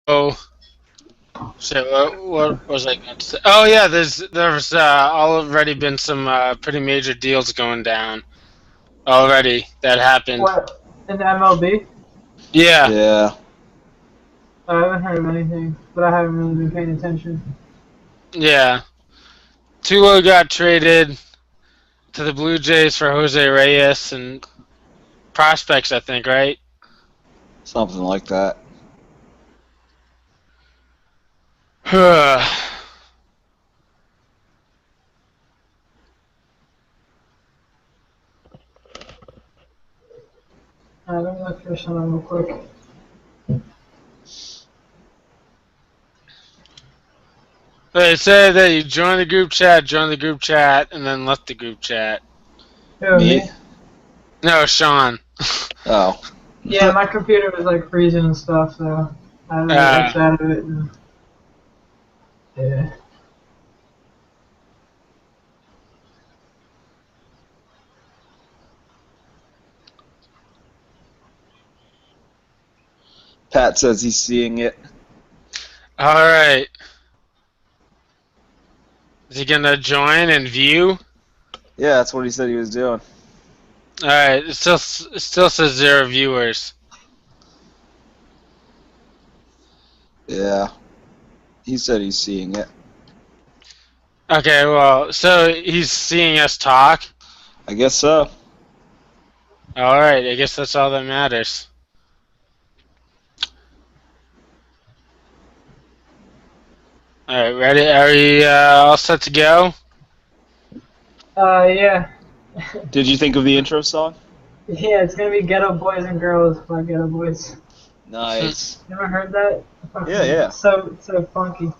Oh, shit, what was I going to say? Oh yeah, there's already been some pretty major deals going down already that happened. What, in the MLB? Yeah, Yeah. I haven't heard of anything, but I haven't really been paying attention. yeah. Tulo got traded to the Blue Jays for Jose Reyes and prospects, I think, right? Something like that. Let me look for something real quick. They said that you joined the group chat, and then left the group chat. Who, Me? me? No, Sean. Oh. Yeah, my computer was like freezing and stuff, so I had to like uh, X out of it. And, yeah. Pat says he's seeing it. all right. Is he gonna join and view? Yeah, that's what he said he was doing. All right. It still says 0 viewers. Yeah. He said he's seeing it. Okay. Well, so he's seeing us talk. I guess so. All right. I guess that's all that matters. All right. Ready? Are we all set to go? Yeah. Did you think of the intro song? Yeah, it's gonna be Ghetto Boys and Girls by Ghetto Boys. Nice. Never heard that? Yeah, yeah. So funky.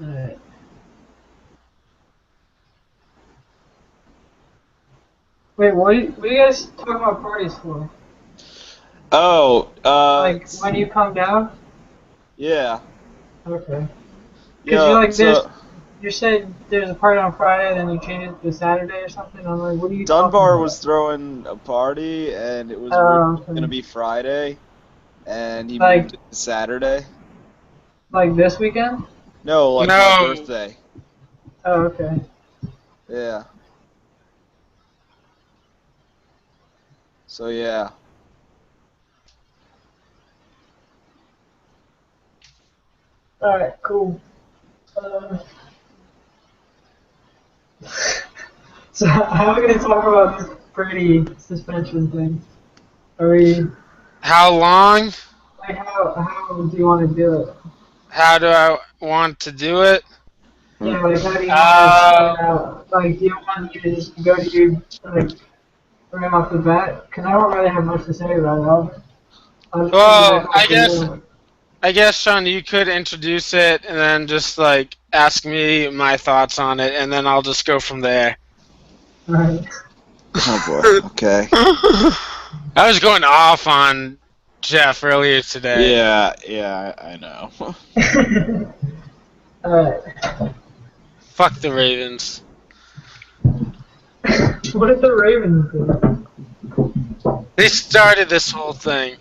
Alright. Wait, what are you guys talking about parties for? Oh, Like when you come down? yeah. Okay. Because you're Yeah, like this. so You said there's a party on Friday, then you changed it to Saturday or something. I'm like, what are you talking Dunbar about? was throwing a party, and it was Oh, going to okay. be Friday, and he Like moved it to Saturday. this weekend? No, like my No. birthday. Oh, okay. Yeah. So, yeah. All right, cool. Uh, so how are we gonna talk about this Brady suspension thing? Are we How long? like how do you want to do it? How do I want to do it? Yeah, like how do you want to start Uh, out? Like, do you want you to just go to your like right off the bat? Because I don't really have much to say about it. I'll just well, piggyback off of you. I guess, Sean, you could introduce it and then just like ask me my thoughts on it, and then I'll just go from there. All right. Oh, boy. Okay. I was going off on Jeff earlier today. Yeah, I know. All right. Fuck the Ravens. What did the Ravens do? They started this whole thing.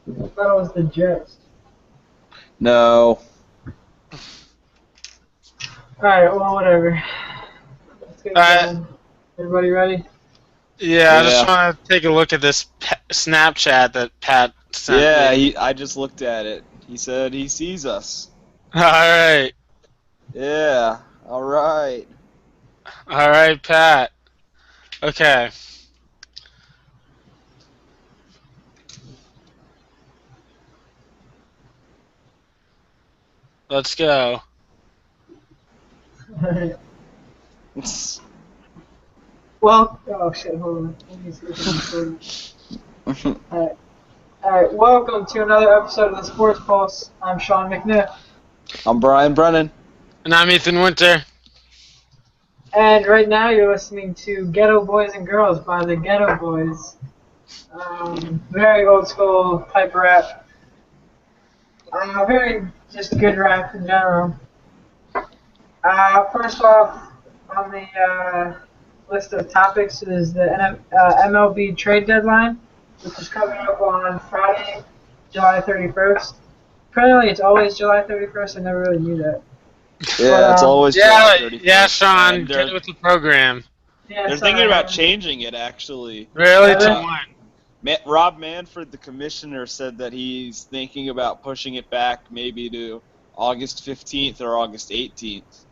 I thought it was the Jets. No. Alright, well, whatever. Let's get Uh, going. Everybody ready? yeah, I just Yeah. want to take a look at this Snapchat that Pat sent Yeah, me. I just looked at it. He said he sees us. All right, Yeah. All right. all right, Pat. Okay, let's go. Alright. Well, oh shit, hold on. Let me see if I'm recording. Alright. Alright, welcome to another episode of the Sports Pulse. I'm Sean McNiff. I'm Brian Brennan. And I'm Ethan Winter. And right now you're listening to Ghetto Boys and Girls by the Ghetto Boys. Very old school type rap. Very just good rap in general. First off, on the list of topics is the MLB trade deadline, which is coming up on Friday, July 31st. Apparently, it's always July 31st. I never really knew that. But Yeah, it's always July Yeah, 31st, Sean, and get with the program. yeah, they're thinking sorry, I about haven't. changing it actually. Really, Have to they? one. Rob Manfred, the commissioner, said that he's thinking about pushing it back maybe to August 15th or August 18th.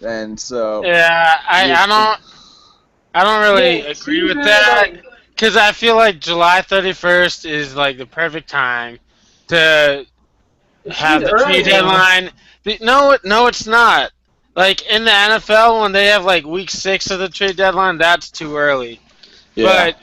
And so Yeah, you, I don't Yeah, really it agree seems with really that like because I feel like July 31st is like the perfect time to it seems have the trade early though. deadline. No, no, it's not. Like in the NFL, when they have like week 6 of the trade deadline, that's too early. yeah, But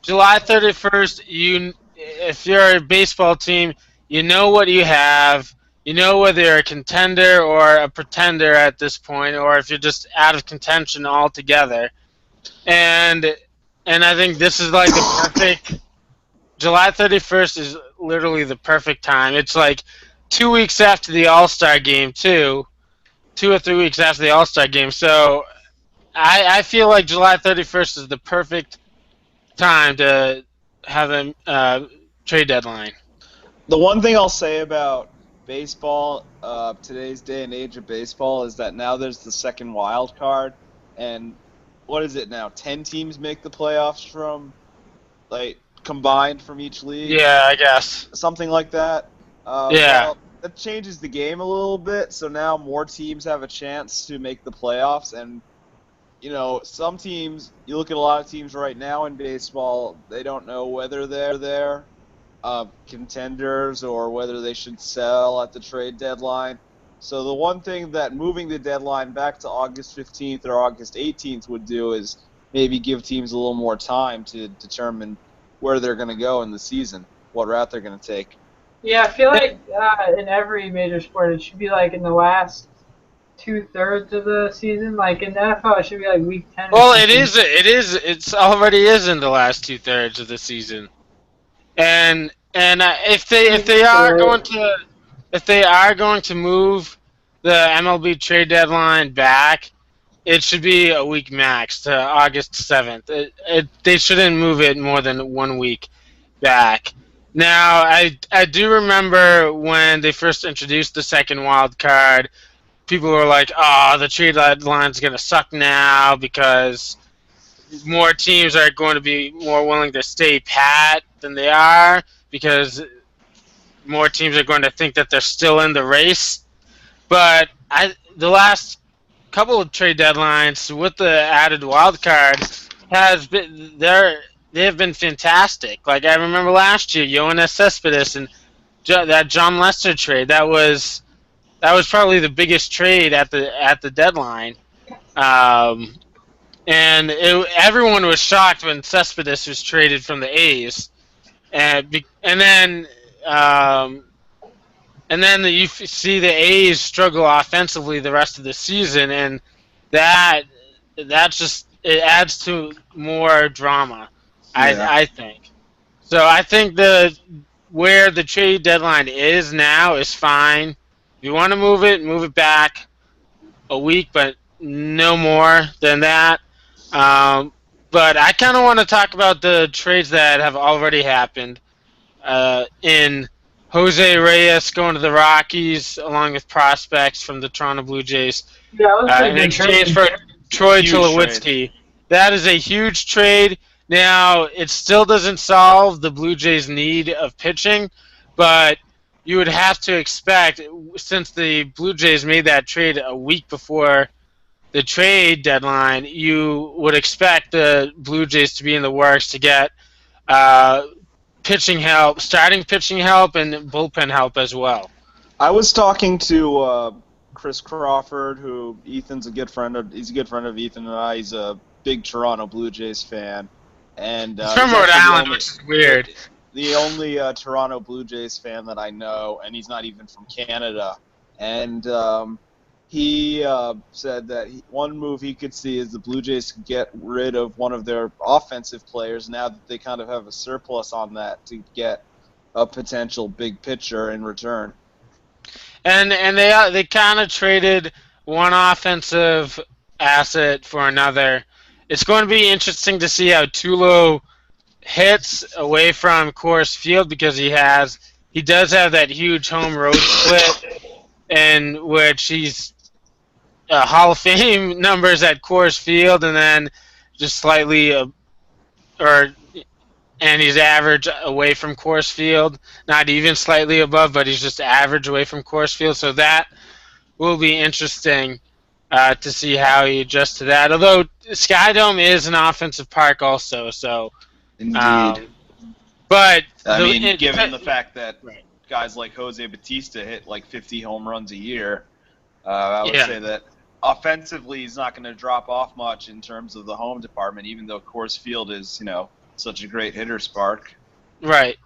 July 31st, if you're a baseball team, you know what you have. You know whether you're a contender or a pretender at this point, or if you're just out of contention altogether. And I think this is like the perfect. July 31st is literally the perfect time. It's like 2 weeks after the All Star game, too. 2 or 3 weeks after the All Star game. So I feel like July 31st is the perfect time to have a trade deadline. the one thing I'll say about baseball, today's day and age of baseball, is that now there's the second wild card, and what is it now? 10 teams make the playoffs from like combined from each league, Yeah, I guess. something like that. Yeah. Well, that changes the game a little bit. So now more teams have a chance to make the playoffs, and some teams. You look at a lot of teams right now in baseball; they don't know whether they're contenders or whether they should sell at the trade deadline. So the one thing that moving the deadline back to August 15th or August 18th would do is maybe give teams a little more time to determine where they're going to go in the season, what route they're going to take. Yeah, I feel like in every major sport it should be like in the last 2/3 of the season. Like in the NFL, it should be like week 10 or Well, something. it's already is in the last 2/3 of the season, and if Seems they too are late. going to move the MLB trade deadline back, it should be a week max to August 7th. They shouldn't move it more than 1 week back. Now, I do remember when they first introduced the second wild card, people were like, "Oh, the trade deadline's gonna suck now because more teams are going to be more willing to stay pat than they are because more teams are going to think that they're still in the race." But the last couple of trade deadlines with the added wild card they have been fantastic. Like I remember last year, Yoenis Cespedes and that John Lester trade. That was probably the biggest trade at the deadline. Um, and everyone was shocked when Cespedes was traded from the A's, and then you see the A's struggle offensively the rest of the season, and that just it adds to more drama. Yeah. I think so. I think the where the trade deadline is now is fine. If you want to move it back a week, but no more than that. Um, but I kind of want to talk about the trades that have already happened. In Jose Reyes going to the Rockies, along with prospects from the Toronto Blue Jays, Yeah, that was a pretty in big exchange trade. for Troy Huge trade. Tulowitzki. That is a huge trade. Now, it still doesn't solve the Blue Jays' need of pitching, but you would have to expect, since the Blue Jays made that trade a week before the trade deadline, you would expect the Blue Jays to be in the works to get uh, pitching help, starting pitching help, and bullpen help as well. I was talking to Chris Crawford, who Ethan's a good friend of. He's a good friend of Ethan and I. He's a big Toronto Blue Jays fan, and He's from he's Rhode actually the Island, only which is weird. the only Toronto Blue Jays fan that I know, and he's not even from Canada. And he said that one move he could see is the Blue Jays could get rid of one of their offensive players now that they kind of have a surplus on that to get a potential big pitcher in return. And they kind of traded one offensive asset for another, it's going to be interesting to see how Tulo hits away from Coors Field because he does have that huge home road split in which he's Hall of Fame numbers at Coors Field, and then just slightly or and he's average away from Coors Field, not even slightly above, but he's just average away from Coors Field. So that will be interesting to see how he adjusts to that. Although Skydome is an offensive park also, so Indeed. but I mean, given the fact that right. guys like Jose Batista hit like 50 home runs a year, I would Yeah. say that offensively he's not going to drop off much in terms of the home department, even though Coors Field is, such a great hitter's park. Right.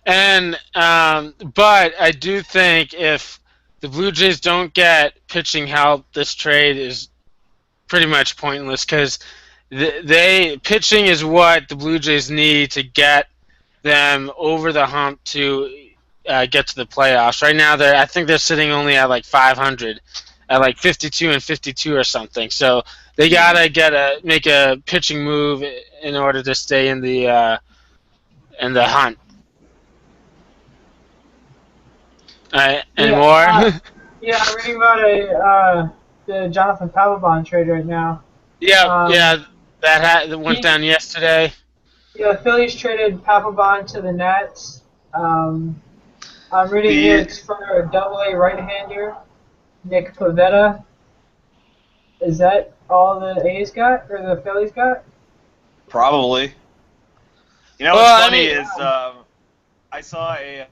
And but I do think if the Blue Jays don't get pitching help, this trade is pretty much pointless because they pitching is what the Blue Jays need to get them over the hump to get to the playoffs. Right now, I think they're sitting only at like 500, at like 52 and 52 or something. So they gotta make a pitching move in order to stay in the hunt. Any more? Yeah, I'm reading about the Jonathan Papelbon trade right now. Yeah, that went down yesterday. Yeah, Phillies traded Papelbon to the Nets. I'm reading here it's for a double-A right-hander, Nick Pivetta. Is that all the A's got, or the Phillies got? Probably. What's funny is I saw a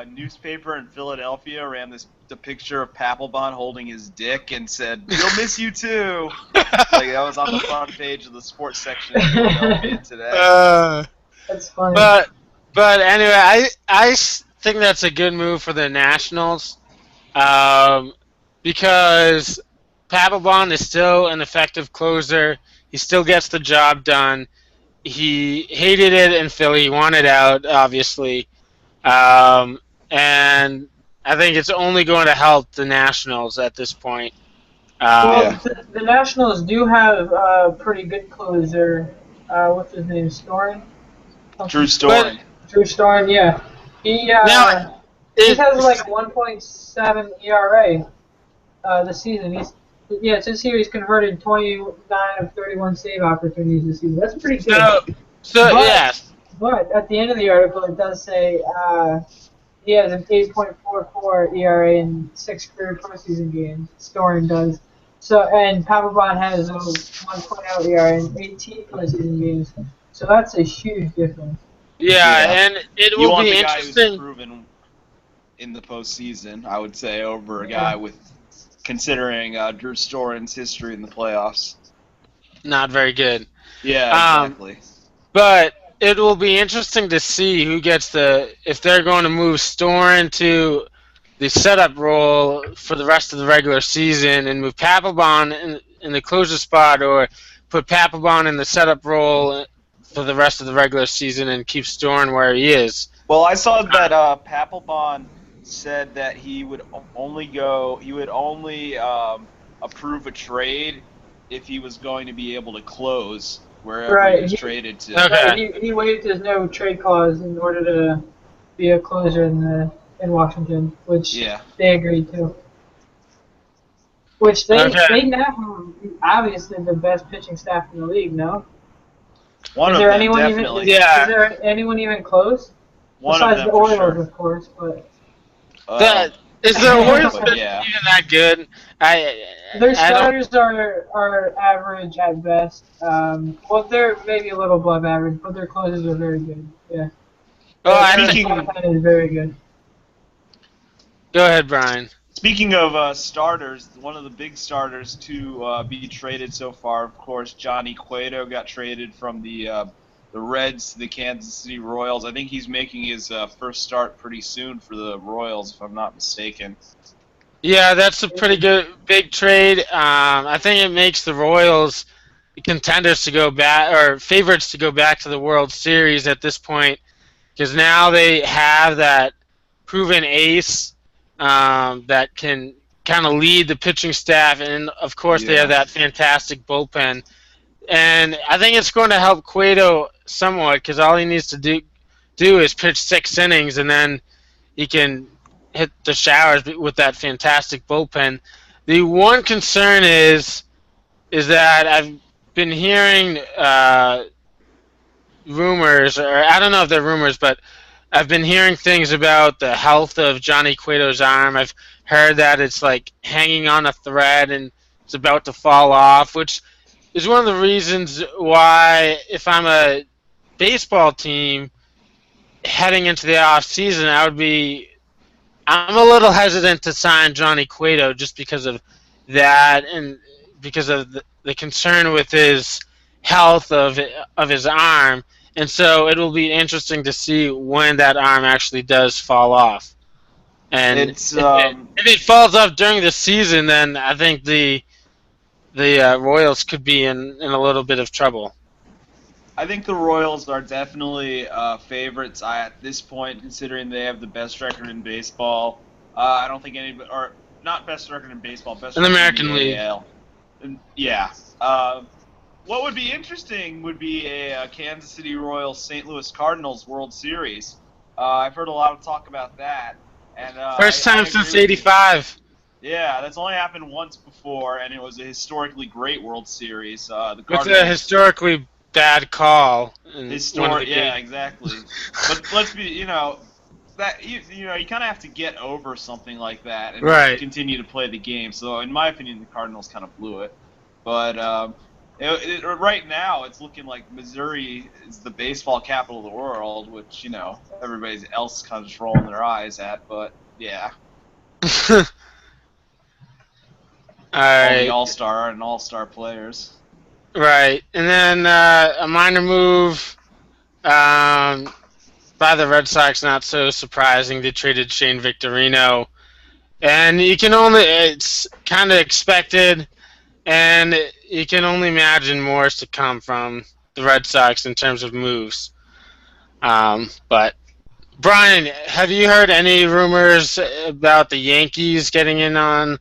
newspaper in Philadelphia ran the picture of Papelbon holding his dick and said, "We'll miss you too." Like that was on the front page of the sports section in Philadelphia today. That's funny. But anyway, I think that's a good move for the Nationals because Papelbon is still an effective closer. He still gets the job done. He hated it in Philly. He wanted out, obviously. And I think it's only going to help the Nationals at this point. The Nationals do have a pretty good closer. What's his name? Storin? Drew Storin. Drew Storin, yeah. He has like 1.7 ERA this season. It says here he's converted 29 of 31 save opportunities this season. That's pretty good. But at the end of the article, it does say he has an 8.44 ERA in 6 career postseason games. Storin does. So and Papelbon has a 1.0 ERA in 18 postseason games. So that's a huge difference. And it will be interesting. Who's proven in the postseason, I would say, over a guy with considering Drew Storin's history in the playoffs. Not very good. Yeah, exactly. But it will be interesting to see who gets if they're going to move Storin to the setup role for the rest of the regular season and move Papelbon in the closer spot, or put Papelbon in the setup role for the rest of the regular season and keep Storin where he is. Well, I saw that Papelbon said that he would only approve a trade if he was going to be able to close wherever he was traded to. Okay. He waived his no trade clause in order to be a closer in Washington, which they agreed to. Which they now have obviously the best pitching staff in the league. No. Is there anyone even close? Besides the Orioles, of course, but. Is the Orioles even that good? Their starters are average at best. Well, they're maybe a little above average, but their closers are very good. Yeah. Their is very good. Go ahead, Brian. Speaking of starters, one of the big starters to be traded so far, of course, Johnny Cueto got traded from the Reds to the Kansas City Royals. I think he's making his first start pretty soon for the Royals, if I'm not mistaken. Yeah, that's a pretty good big trade. I think it makes the Royals contenders to go back, or favorites to go back to the World Series at this point, because now they have that proven ace that can kind of lead the pitching staff, and of course they have that fantastic bullpen. and I think it's going to help Cueto somewhat because all he needs to do is pitch 6 innings, and then he can hit the showers with that fantastic bullpen. The one concern is that I've been hearing rumors, or I don't know if they're rumors, but I've been hearing things about the health of Johnny Cueto's arm. I've heard that it's like hanging on a thread and it's about to fall off, which is one of the reasons why, if I'm a baseball team heading into the off season, I'm a little hesitant to sign Johnny Cueto just because of that and because of the concern with his health of his arm. And so it will be interesting to see when that arm actually does fall off. And It's if it falls off during the season, then I think the Royals could be in a little bit of trouble. I think the Royals are definitely favorites at this point, considering they have the best record in baseball. I don't think anybody, or not best record in baseball, best In the record in American the League. AL. And, yeah. What would be interesting would be a Kansas City Royals St. Louis Cardinals World Series. I've heard a lot of talk about that, and First I time agree since with you. '85. Yeah, that's only happened once before, and it was a historically great World Series. The With a Cardinals historically bad call in one of the Yeah, games. exactly. But let's be, that you kind of have to get over something like that and just Right. continue to play the game. So, in my opinion, the Cardinals kind of blew it. But right now, it's looking like Missouri is the baseball capital of the world, which everybody else kind of just rolling their eyes at. But yeah, All all the right. all-star players. Right. And then a minor move by the Red Sox, not so surprising. They traded Shane Victorino. And it's kind of expected, and you can only imagine more is to come from the Red Sox in terms of moves. But Brian, have you heard any rumors about the Yankees getting in on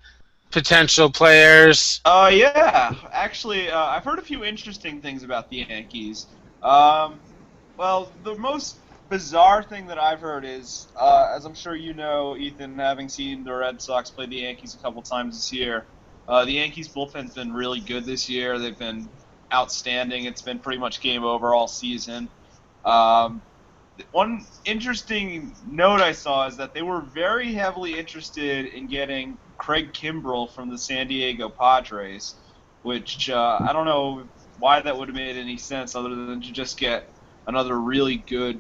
potential players? Yeah. Actually, I've heard a few interesting things about the Yankees. Um, well, the most bizarre thing that I've heard is, as I'm sure you know, Ethan, having seen the Red Sox play the Yankees a couple times this year, the Yankees bullpen's been really good this year. They've been outstanding. It's been pretty much game over all season. Um, One interesting note I saw is that they were very heavily interested in getting Craig Kimbrell from the San Diego Padres, which I don't know why that would have made any sense other than to just get another really good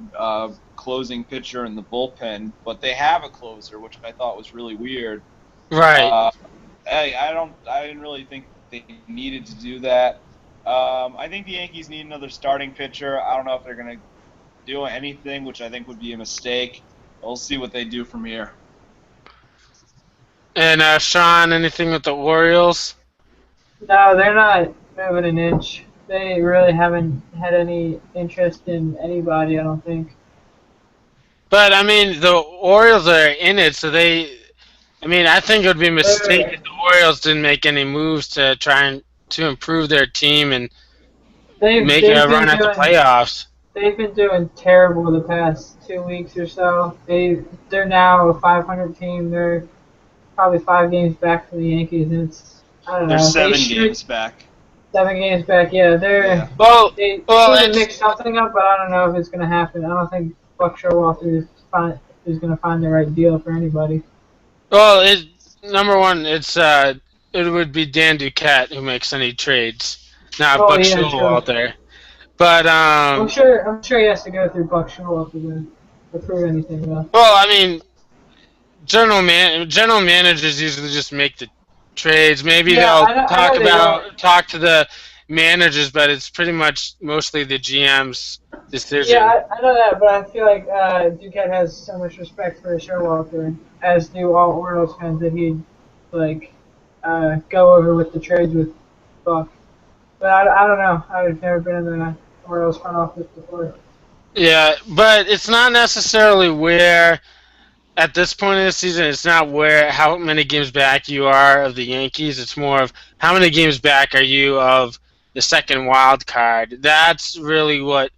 closing pitcher in the bullpen. But they have a closer, which I thought was really weird. Right. Uh, I didn't really think they needed to do that. I think the Yankees need another starting pitcher. I don't know if they're going to do anything, which I think would be a mistake. We'll see what they do from here. And Sean, anything with the Orioles? No, they're not moving an inch. They really haven't had any interest in anybody, I don't think. But I mean, the Orioles are in it, so they. I mean, I think it would be a mistake They're, if the Orioles didn't make any moves to try and to improve their team and they've make they've a been run at the doing playoffs. they've been doing terrible the past 2 weeks or so. They're now a 500 team. They're probably 5 games back from the Yankees, and it's I don't They're know. They 7 games should back. 7 games back. Yeah, Yeah. Well, they well, need to it's mix something up, but I don't know if it's gonna happen. I don't think Buck Showalter is gonna find the right deal for anybody. well, number one, it would be Dan Duquette who makes any trades, not Oh Buck yeah, true. Showalter. But I'm sure he has to go through Buck Showalter to approve anything though. well, I mean, general managers usually just make the trades. Maybe Yeah, they'll I know they don't. talk to the managers, but it's pretty much mostly the GM's Yeah, decision. I know that, but I feel like Duquette has so much respect for Showalter, as do all Orioles fans, that he'd like go over with the trades with Buck. But I don't know. I've never been in the Orioles front office before. Yeah, but it's not necessarily where at this point in the season. It's not where how many games back you are of the Yankees. It's more of how many games back are you of the second wild card. That's really what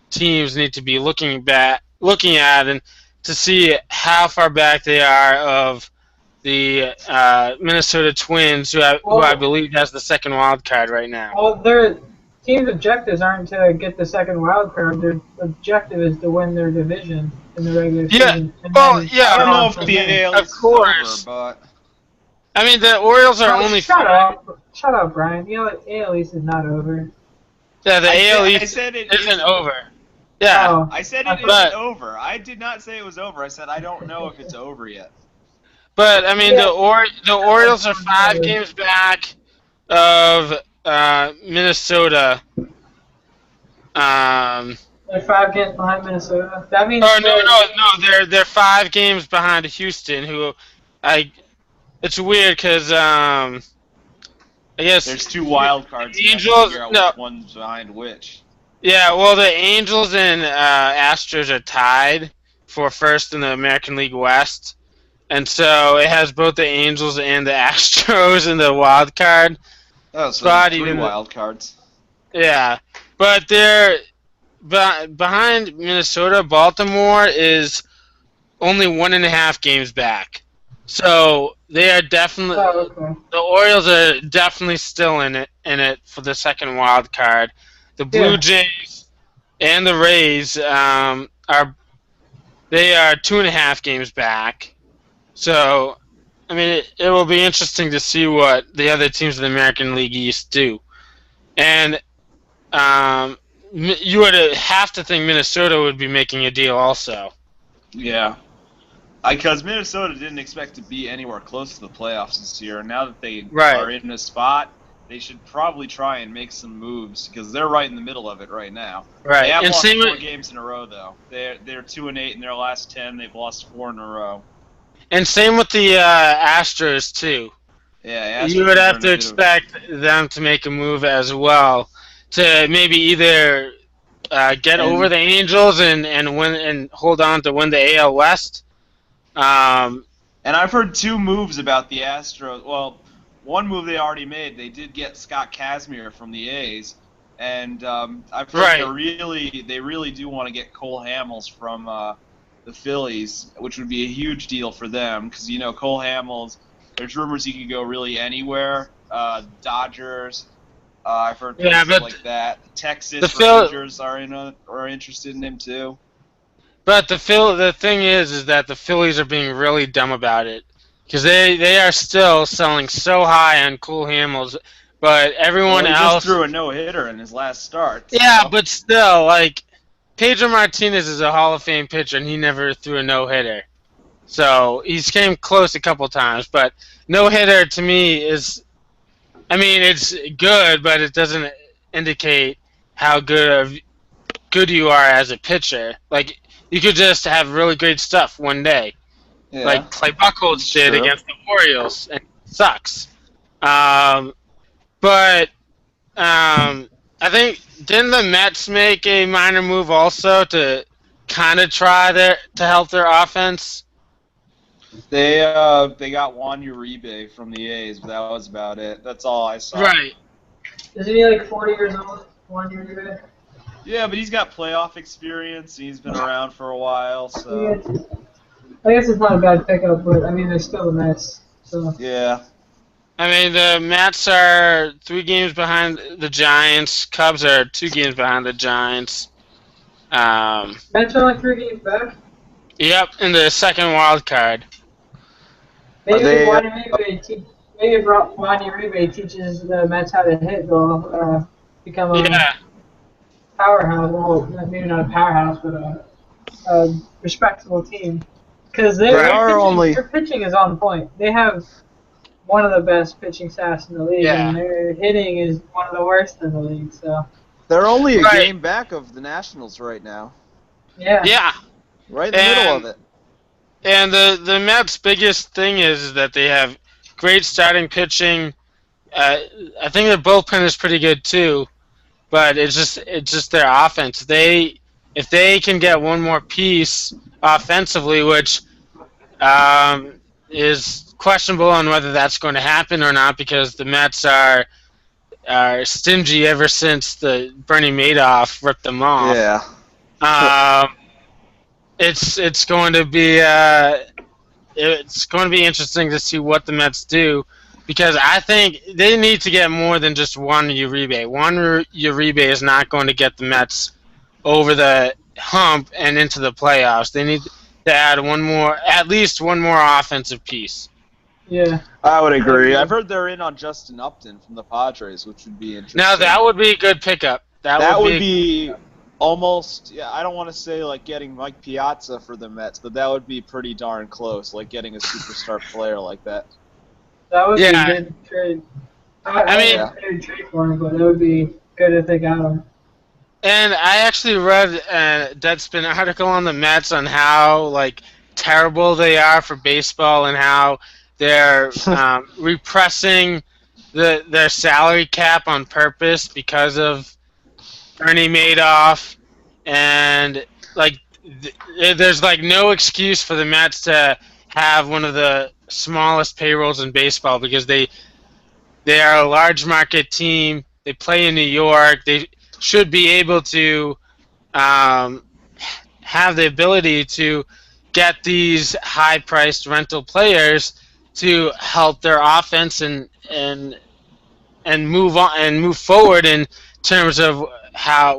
teams need to be looking at, and to see how far back they are of the Minnesota Twins, who I Well, believe has the second wild card right now. well, their team's objectives aren't to get the second wild card. Their objective is to win their division in the regular Yeah, season, and well, then yeah, I don't go know on if from the there. AL of East is course. over, but I mean, the Orioles are Oh, only shut up, Brian. The AL East is not over. Yeah, the AL I East said it isn't isn't. over. Yeah, Oh, I said I it thought- isn't over. I did not say it was over. I said I don't know if it's over yet. but I mean, Yeah. the Orioles are 5 games back of Minnesota. They're 5 games behind Minnesota. That means Oh no, they're 5 games behind Houston, who it's weird because I guess There's 2 wild cards. the You have to Angels. figure out No, which one's behind which. yeah, well, the Angels and Astros are tied for first in the American League West, and so it has both the Angels and the Astros in the wild card Oh, so spot. there's 3 Even wild cards. yeah, but they're behind Minnesota. Baltimore is only 1.5 games back, so they are definitely. Oh, okay. The Orioles are definitely still in it for the second wild card. The Blue Yeah. Jays and the Rays are 2.5 games back. So, I mean, it will be interesting to see what the other teams in the American League East do. And you would have to think Minnesota would be making a deal also. Yeah. Because Minnesota didn't expect to be anywhere close to the playoffs this year. Now that they Right. are in a spot, they should probably try and make some moves because they're right in the middle of it right now. Right. They have And lost same 4 with, games in a row though. They're 2-8 in their last 10. They've lost 4 in a row. the Astros too. Yeah, You would Astros are have in to a bit of- expect them to make a move as well to maybe either get over the Angels and win and hold on to win the AL West. And I've heard 2 moves about the Astros. Well, one move they already made. They did get Scott Kazmir from the A's, and I've heard Right. they really do want to get Cole Hamels from the Phillies, which would be a huge deal for them because Cole Hamels. There's rumors he could go really anywhere. Dodgers. I've heard Yeah, places but like that. Texas the Phil- Rangers are interested in him too. But the thing is that the Phillies are being really dumb about it because they are still selling so high on Cole Hamels, but everyone He else just threw a no-hitter in his last start. Yeah, so- but still, like, Pedro Martinez is a Hall of Fame pitcher, and he never threw a no-hitter. So, he's came close a couple times, but no-hitter to me is, I mean, it's good, but it doesn't indicate how good you are as a pitcher. Like, you could just have really great stuff one day, yeah. like Clay Buchholz did True. against the Orioles, and it sucks. But I think didn't the Mets make a minor move also to kind of try to help their offense? They got Juan Uribe from the A's, but that was about it. That's all I saw. Right. Isn't he like 40 years old? 1 year ago? Yeah, but he's got playoff experience. He's been around for a while, so I guess it's not a bad pickup, but I mean, they're still a mess. So yeah. I mean, the Mets are 3 games behind the Giants. Cubs are 2 games behind the Giants. Mets are only 3 games back. Yep, in the second wild card. Maybe they- Juan Uribe teaches the Mets how to hit. They'll become a Yeah. powerhouse. Well, maybe not a powerhouse, but a respectable team. Because their pitching is on point. They have one of the best pitching staffs in the league, Yeah. and their hitting is one of the worst in the league. So They're only a Right. game back of the Nationals right now. yeah, Yeah. Right in the middle of it. And the Mets' biggest thing is that they have great starting pitching. I think their bullpen is pretty good too, but it's just their offense. If they can get one more piece offensively, which is questionable on whether that's going to happen or not, because the Mets are are stingy ever since the Bernie Madoff ripped them off. Yeah. Um, it's going to be interesting to see what the Mets do, because I think they need to get more than just one Uribe. One Uribe is not going to get the Mets over the hump and into the playoffs. They need to add at least one more offensive piece. Yeah. I would agree. I've heard they're in on Justin Upton from the Padres, which would be interesting. Now that would be a good pickup. That would be almost, yeah, I don't want to say like getting Mike Piazza for the Mets, but that would be pretty darn close, like getting a superstar player like that. That would be a good trade. I mean, a trade for him, but it would be good if they got him. And I actually read a Deadspin article on the Mets on how like terrible they are for baseball and how they're repressing their salary cap on purpose because of Bernie Madoff, and like there's like no excuse for the Mets to have one of the smallest payrolls in baseball, because they are a large market team. They play in New York. They should be able to have the ability to get these high-priced rental players to help their offense and move on and move forward in terms of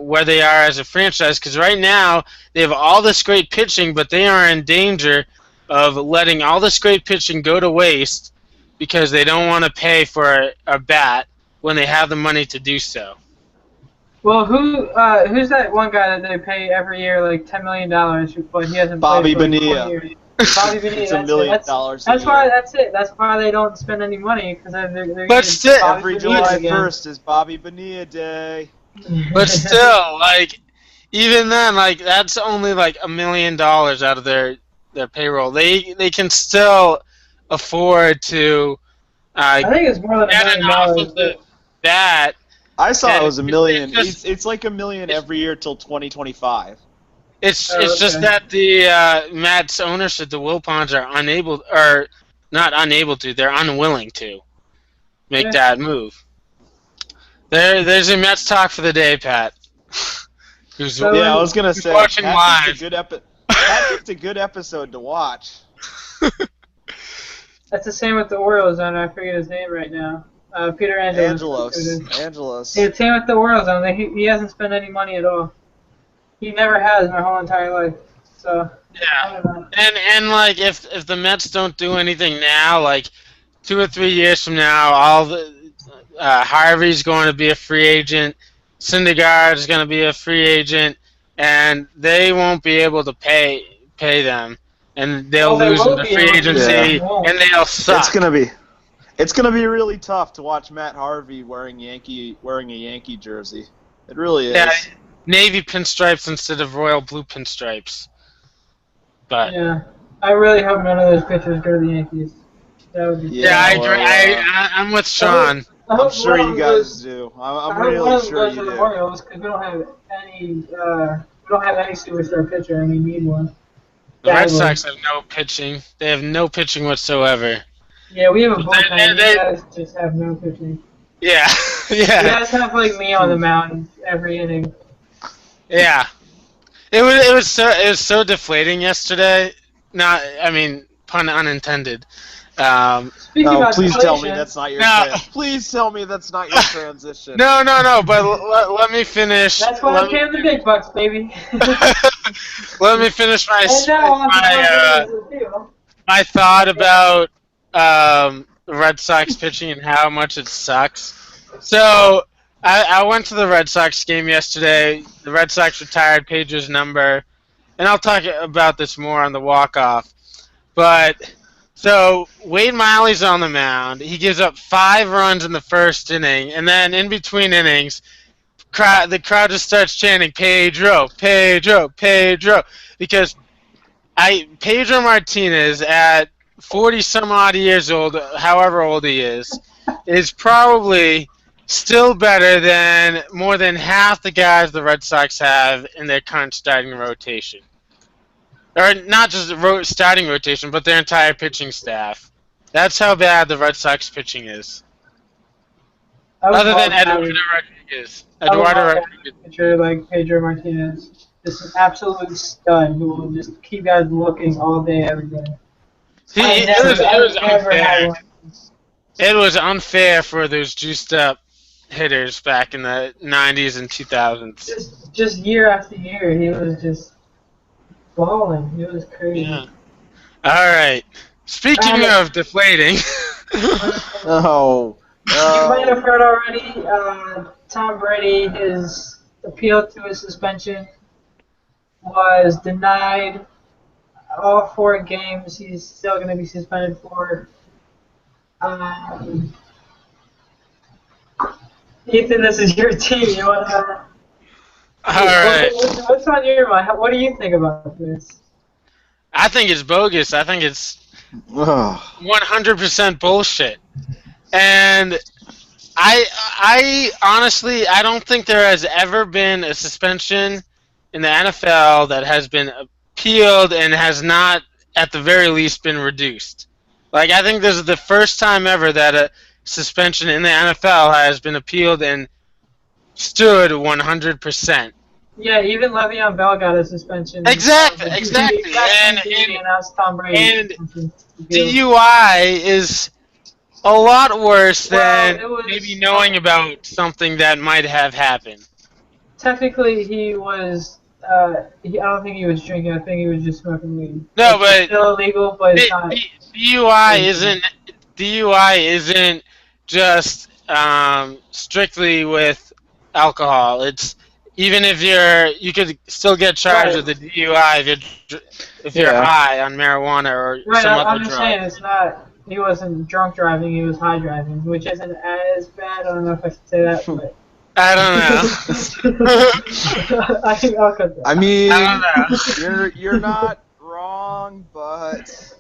where they are as a franchise. Because right now they have all this great pitching, but they are in danger of letting all this great pitching go to waste because they don't want to pay for a bat when they have the money to do so. Well, who's that one guy that they pay every year like $10 million, but he hasn't Bobby played for like Bonilla. 20 years? Bobby Bonilla. It's $1 million. That's why. That's it. That's why they don't spend any money, because they're But still, every July 1st is Bobby Bonilla Day. But still, like even then, like that's only like $1 million out of their payroll. They can still afford to. I think it's more than $1 million. Of that. I saw it was $1 million. It's like $1 million every year till 2025. It's just that the Mets ownership, the Wilpons, are not unable to. They're unwilling to make that move. There's a Mets talk for the day, Pat. I was gonna say watching live. That's a good episode to watch. That's the same with the Orioles owner. I forget his name right now. Peter Angelos. Yeah, same with the Orioles owner. He hasn't spent any money at all. He never has in their whole entire life. So yeah, and like if the Mets don't do anything now, like 2 or 3 years from now, all the Harvey's going to be a free agent, Syndergaard is going to be a free agent, and they won't be able to pay them, and they'll lose in the free agency, and they'll suck. It's gonna be really tough to watch Matt Harvey wearing a Yankee jersey. It really is. Yeah, navy pinstripes instead of royal blue pinstripes. But yeah, I really hope none of those pitchers go to the Yankees. That would be I agree. I'm with Sean. I'm sure you guys do. I'm really sure you do. Because we don't have any superstar pitcher, and we need one. The Red Sox have no pitching. They have no pitching whatsoever. Yeah, we have a bullpen. You guys just have no pitching. Yeah, yeah. You guys have like me on the mound every inning. Yeah, it was so deflating yesterday. Not, I mean, pun unintended. Please tell me that's not your. Please tell me that's not your transition. No. But let me finish. That's why I came the big bucks, baby. Let me finish my thought about the Red Sox pitching and how much it sucks. So I went to the Red Sox game yesterday. The Red Sox retired Pedro's number, and I'll talk about this more on the walk-off. But so Wade Miley's on the mound. He gives up 5 runs in the first inning, and then in between innings, the crowd just starts chanting Pedro, Pedro, Pedro, because Pedro Martinez at 40-some-odd years old, however old he is probably still better than more than half the guys the Red Sox have in their current starting rotation. Or not just the starting rotation, but their entire pitching staff. That's how bad the Red Sox pitching is. I would Other than love to Eduardo have a, Rodriguez. I would Eduardo love to have Rodriguez. a pitcher like Pedro Martinez. Just an absolute stud who will just keep guys looking all day, every day. It was I've never had unfair. one. It was unfair for those juiced up hitters back in the 90s and 2000s. Just year after year, he was just balling. It was crazy. Yeah. All right. Speaking Uh, of deflating, Oh. you might have No. heard already. Tom Brady, his appeal to his suspension was denied. All 4 games, he's still going to be suspended for. Um, Ethan, this is your team. You want to? all right. What's on your mind? What do you think about this? I think it's bogus. I think it's Ugh. 100% bullshit. And I honestly, I don't think there has ever been a suspension in the NFL that has been appealed and has not, at the very least, been reduced. Like, I think this is the first time ever that a suspension in the NFL has been appealed and stood 100%. Yeah, even Le'Veon Bell got a suspension. Exactly, The exactly. exact same thing announced Tom Brady's And suspension. DUI is a lot worse Well, than it was maybe knowing about something that might have happened. technically he was. I don't think he was drinking. I think he was just smoking weed. No, It's but still illegal, but it's not. DUI isn't just strictly with alcohol. It's even if you could still get charged Right. with a DUI if you're Yeah. high on marijuana or Right, some I'm other just drug. saying it's not. He wasn't drunk driving. He was high driving, which isn't as bad. I don't know if I should say that, but I don't know. I'll cut that. I mean, I don't know. you're not wrong, but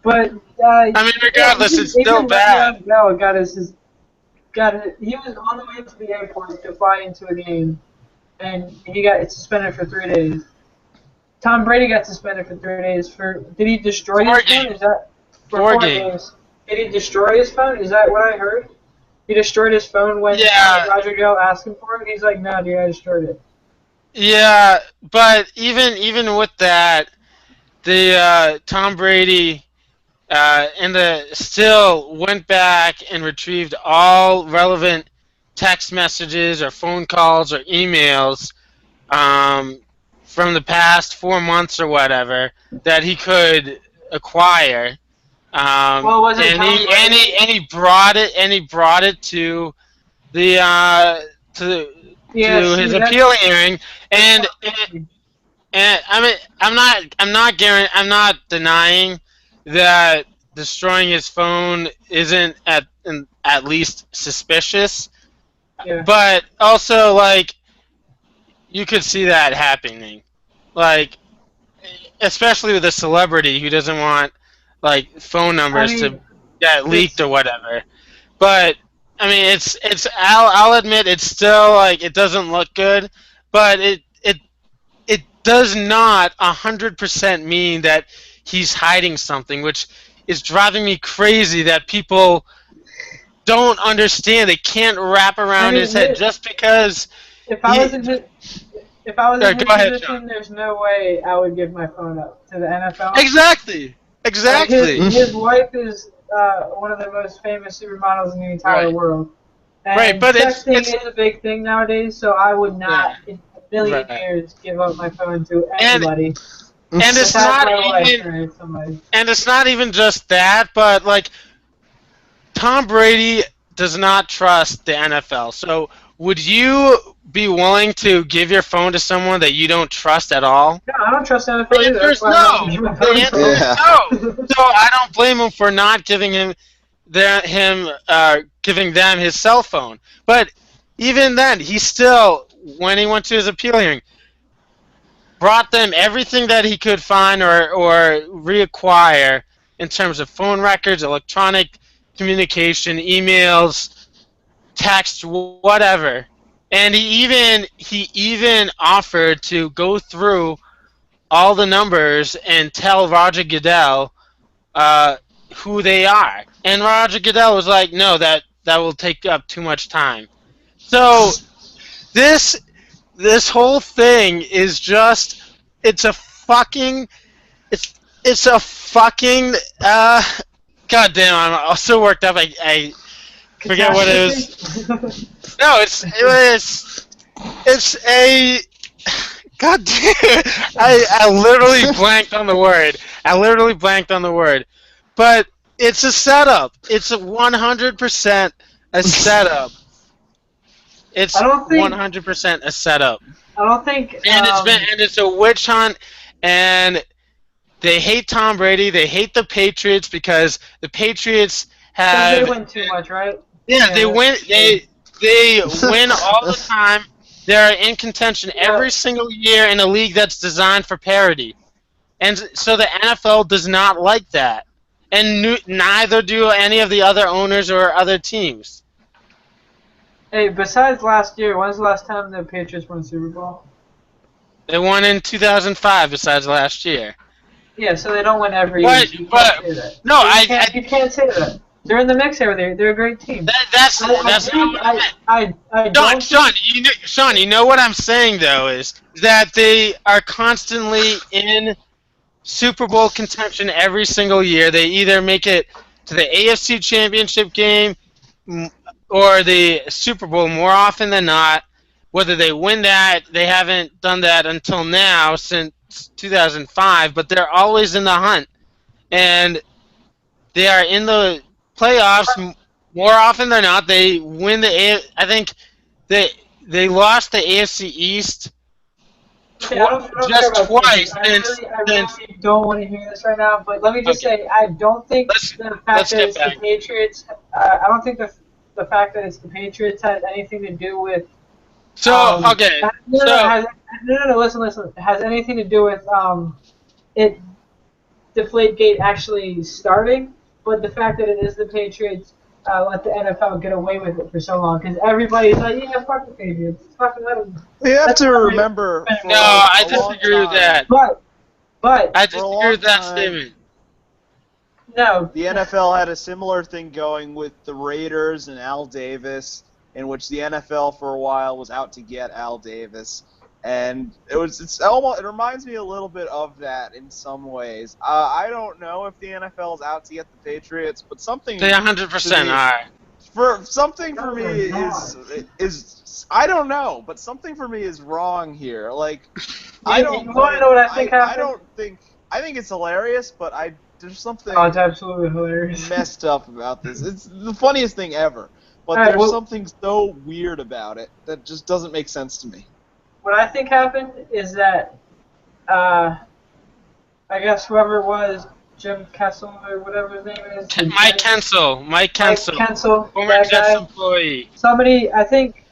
But I mean, regardless, it's still bad. No, he was on the way to the airport to fly into a game, and he got suspended for 3 days. Tom Brady got suspended for 3 days for. Did he destroy 4 his phone? games. Is that for 4 4 games. games? Did he destroy his phone? Is that what I heard? He destroyed his phone when Yeah. Roger Goodell asked him for it. He's like, "No, dude, I destroyed it." Yeah, but even with that, the Tom Brady still went back and retrieved all relevant text messages or phone calls or emails from the past 4 months or whatever that he could acquire. Well, was it and Tom Brady? he brought it to the to Yeah, to see, his that's- appeal hearing, and that's- I mean, I'm not denying that destroying his phone isn't at least suspicious, yeah. but also like you could see that happening, like especially with a celebrity who doesn't want like phone numbers to mean, get leaked or whatever. But I mean, I'll admit it's still like it doesn't look good, but it does not 100% mean that he's hiding something, which is driving me crazy that people don't understand. They can't wrap around his head just because. If I was in his, if I was in his Go ahead, position, John. there's no way I would give my phone up to the NFL. Exactly. Like, his wife is one of the most famous supermodels in the entire Right. world. And Right, but texting it's is a big thing nowadays, so I would not in a million Right. years give up my phone to anybody. and it's Besides not my wife even or somebody. and it's not even just that, but like Tom Brady does not trust the NFL. So would you be willing to give your phone to someone that you don't trust at all? No, I don't trust NFL The either. answer is That's why no. I'm not giving my phone The to answer him. is Yeah. no. So I don't blame him for not giving giving them his cell phone. But even then, he still, when he went to his appeal hearing, brought them everything that he could find or reacquire in terms of phone records, electronic communication, emails, text, whatever. And he even offered to go through all the numbers and tell Roger Goodell who they are. And Roger Goodell was like, no, that will take up too much time. So this this whole thing is just it's a fucking it's a fucking god damn, I'm so worked up I forget what it was. Catastrophe? No, it's a god damn. I literally blanked on the word. I literally blanked on the word. But it's a setup. It's a 100% a setup. It's I don't think 100% a setup. I don't think And it's a witch hunt, and they hate Tom Brady. They hate the Patriots because the Patriots because they have win too much, right? yeah they win they win all the time. They're in contention every single year in a league that's designed for parity, and so the NFL does not like that, and neither do any of the other owners or other teams. Hey, besides last year, when's the last time the Patriots won a Super Bowl? They won in 2005, besides last year. Yeah, so they don't win every year. You But can't say that. no, You can't say that. They're in the mix over there. They're a great team. that's not what I meant. I don't. Sean, you know what I'm saying though is that they are constantly in Super Bowl contention every single year. They either make it to the AFC Championship game or the Super Bowl more often than not. Whether they win that, they haven't done that until now since 2005, but they're always in the hunt. And they are in the playoffs more often than not. They win I think they lost the AFC East Okay, I don't care just about twice. this. I really don't want to hear this right now. But let me just say, I don't think the fact that it's the Patriots. I don't think the fact that it's the Patriots has anything to do with. Okay. No. Listen. It has anything to do with it Deflategate actually starting, but the fact that it is the Patriots let the NFL get away with it for so long because everybody's like, yeah, fuck the Patriots, fucking let them. You have to remember. No, I disagree with that. But I disagree with that statement. No. The NFL had a similar thing going with the Raiders and Al Davis, in which the NFL for a while was out to get Al Davis. And it reminds me a little bit of that in some ways. I don't know if the NFL is out to get the Patriots, but something they 100% are. Something for me is I don't know, but something for me is wrong here. Like I don't know what I think happened? I think it's hilarious, but there's something it's absolutely hilarious. messed up about this. It's the funniest thing ever, but there's something so weird about it that just doesn't make sense to me. What I think happened is that, I guess whoever it was, Jim Kessel or whatever his name is. Mike Kensel. Former Jets employee. Somebody, I think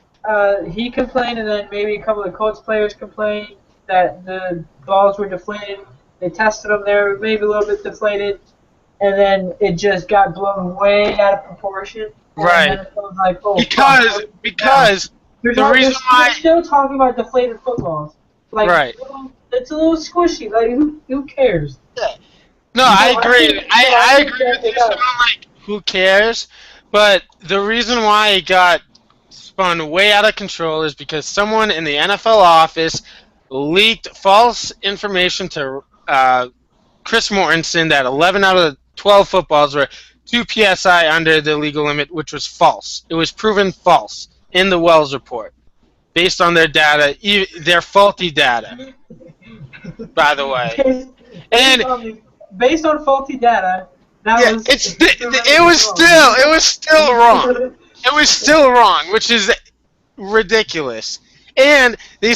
he complained, and then maybe a couple of Colts players complained that the balls were deflated. They tested them, they were maybe a little bit deflated, and then it just got blown way out of proportion. Right. And then it was like, oh, because the reason why we're still talking about deflated footballs. Like, right. It's a little squishy. Like, who cares? Yeah. No, I agree. I agree with you. Like, who cares? But the reason why it got spun way out of control is because someone in the NFL office leaked false information to Chris Mortensen that 11 out of the 12 footballs were 2 psi under the legal limit, which was false. It was proven false in the Wells report, based on their data, their faulty data, by the way. And based on faulty data, it was still wrong. It was still wrong, which is ridiculous. And the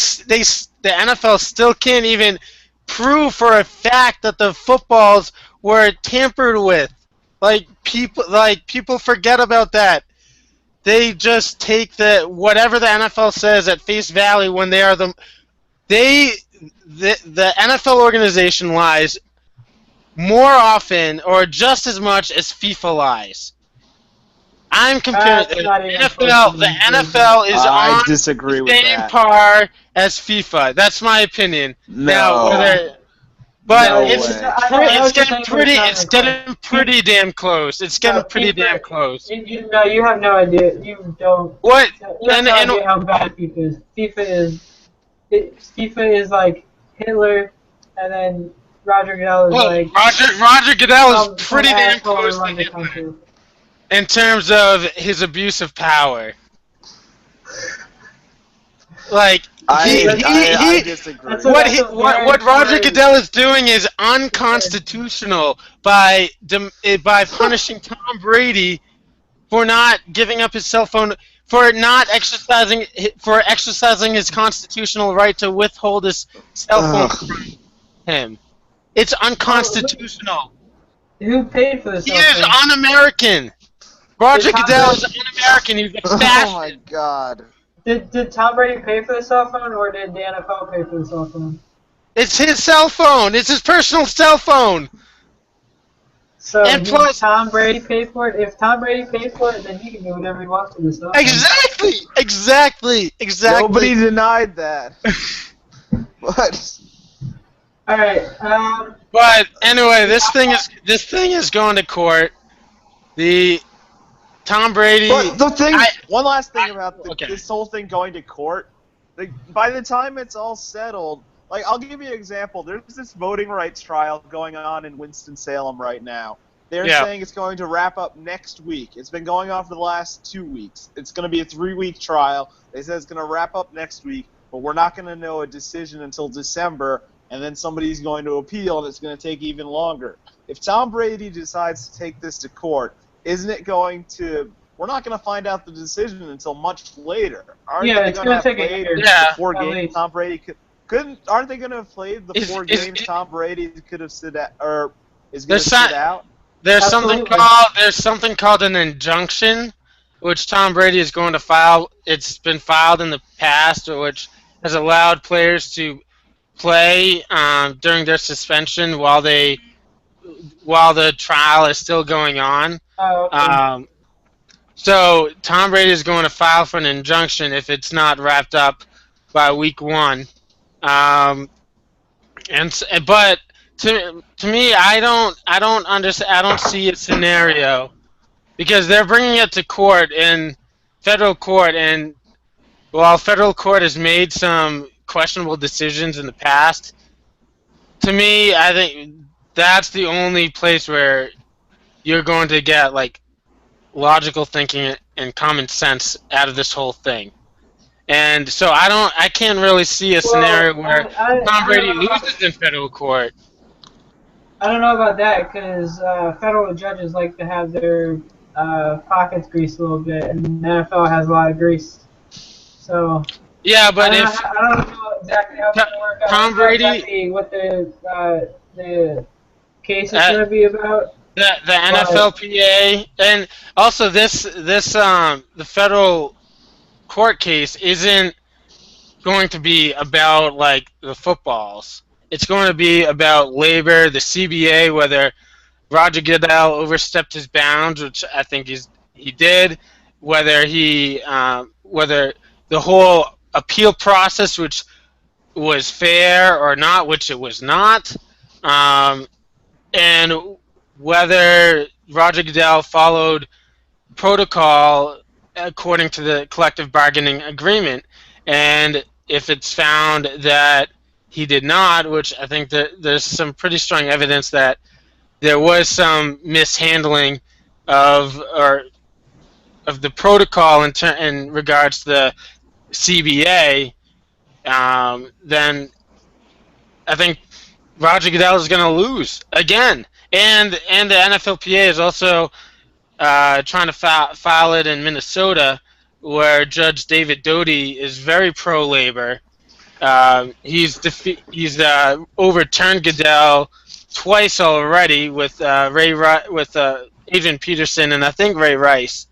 NFL still can't even prove for a fact that the footballs were tampered with. Like people forget about that. They just take whatever the NFL says at face value when they are the NFL organization lies more often or just as much as FIFA lies. I'm comparing the NFL. The NFL is on the same par as FIFA. That's my opinion. No. But No, No it's, it's way. I know it's what you're getting saying, but it's pretty not it's that close. getting pretty damn close. It's getting No, pretty damn FIFA. close. No, you have no idea. You don't. What You have no and idea how bad FIFA is. FIFA is like Hitler, and then Roger Goodell is well, like Roger Goodell is some pretty damn asshole who close to runs the Hitler country. in terms of his abuse of power. Like he That's, he I he that's disagree. a, what that's he a very what Roger very Goodell is doing is very unconstitutional by punishing Tom Brady for not giving up his cell phone for not exercising his constitutional right to withhold his cell phone Ugh. from him. It's oh, unconstitutional. who paid for the He cell is phone? un-American. Did Roger Tom Goodell is Brady, un-American. He's a Oh my fascist. god. did Tom Brady pay for the cell phone, or did the NFL pay for the cell phone? It's his cell phone. It's his personal cell phone. So And did plus, Tom Brady pay for it? If Tom Brady paid for it, then he can do whatever he wants with the cell phone. exactly. Nobody denied that. But All right. But anyway, this thing is going to court. The Tom Brady. But the thing, I- one last thing about okay. this whole thing going to court, by the time it's all settled, like I'll give you an example. There's this voting rights trial going on in Winston-Salem right now. They're Yeah. saying it's going to wrap up next week. It's been going on for the last 2 weeks. It's going to be a 3-week trial. They said it's going to wrap up next week, but we're not going to know a decision until December, and then somebody's going to appeal, and it's going to take even longer. If Tom Brady decides to take this to court, isn't it going to? We're not going to find out the decision until much later. Aren't Yeah, they it's going to gonna have take a played year. Yeah. the 4 At games least. Tom Brady couldn't? Aren't they going to have played the Is- 4 is- games Tom Brady could have sit out, or is going There's to some- sit out? There's Absolutely. something called an injunction, which Tom Brady is going to file. It's been filed in the past, which has allowed players to play during their suspension while the trial is still going on. Oh, okay. So Tom Brady is going to file for an injunction if it's not wrapped up by week 1. But to me, I don't understand. I don't see a scenario because they're bringing it to court in federal court, and while federal court has made some questionable decisions in the past, to me, I think that's the only place where you're going to get like logical thinking and common sense out of this whole thing. And so I can't really see a scenario where Tom Brady loses in federal court. I don't know about that because federal judges like to have their pockets greased a little bit, and the NFL has a lot of grease. So Yeah, but I if don't know exactly how it's going to work out. Tom I don't know Brady- exactly what the case is Uh, going to be about. the NFLPA and also the federal court case isn't going to be about like the footballs. It's going to be about labor, the CBA, whether Roger Goodell overstepped his bounds, which I think he did, whether whether the whole appeal process, which was fair or not, which it was not, and whether Roger Goodell followed protocol according to the collective bargaining agreement. And if it's found that he did not, which I think that there's some pretty strong evidence that there was some mishandling of the protocol in regards to the CBA, then I think Roger Goodell is going to lose again. And the NFLPA is also trying to file it in Minnesota, where Judge David Doty is very pro-labor. He's overturned Goodell twice already with Adrian Peterson and I think Ray Rice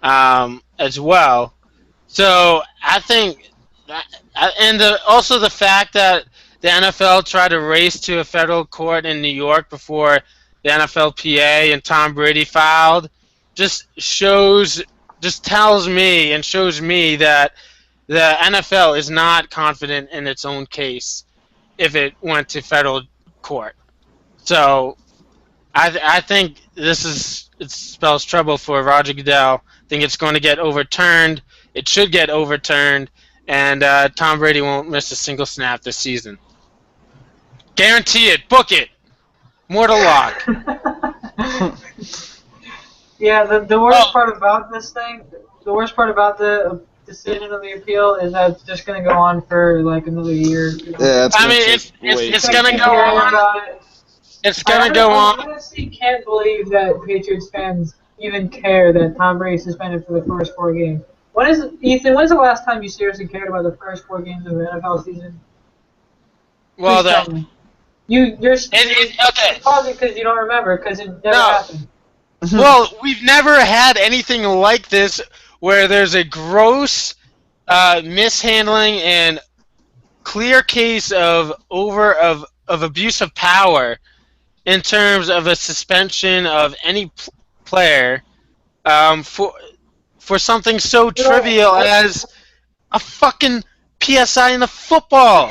as well. So I think, and also the fact that the NFL tried to race to a federal court in New York before the NFLPA and Tom Brady filed, just tells me and shows me that the NFL is not confident in its own case if it went to federal court. So I think it spells trouble for Roger Goodell. I think it's going to get overturned. It should get overturned, and Tom Brady won't miss a single snap this season. Guarantee it. Book it. Mortal lock. Yeah, the worst Oh, part about this thing, the worst part about the decision of the appeal is that it's just going to go on for like another year. Yeah, it's I gonna mean, take it's way it's too gonna Keep go long. hearing on. about it. It's gonna go I on. honestly can't believe that Patriots fans even care that Tom Brady suspended for the first 4 games. Ethan? When's the last time you seriously cared about the first 4 games of the NFL season? Well, Please tell me. You're okay. pausing because you don't remember because it never No. happened. Well, we've never had anything like this where there's a gross mishandling and clear case of abuse of power in terms of a suspension of any player for something so You know, trivial as a fucking PSI in the football.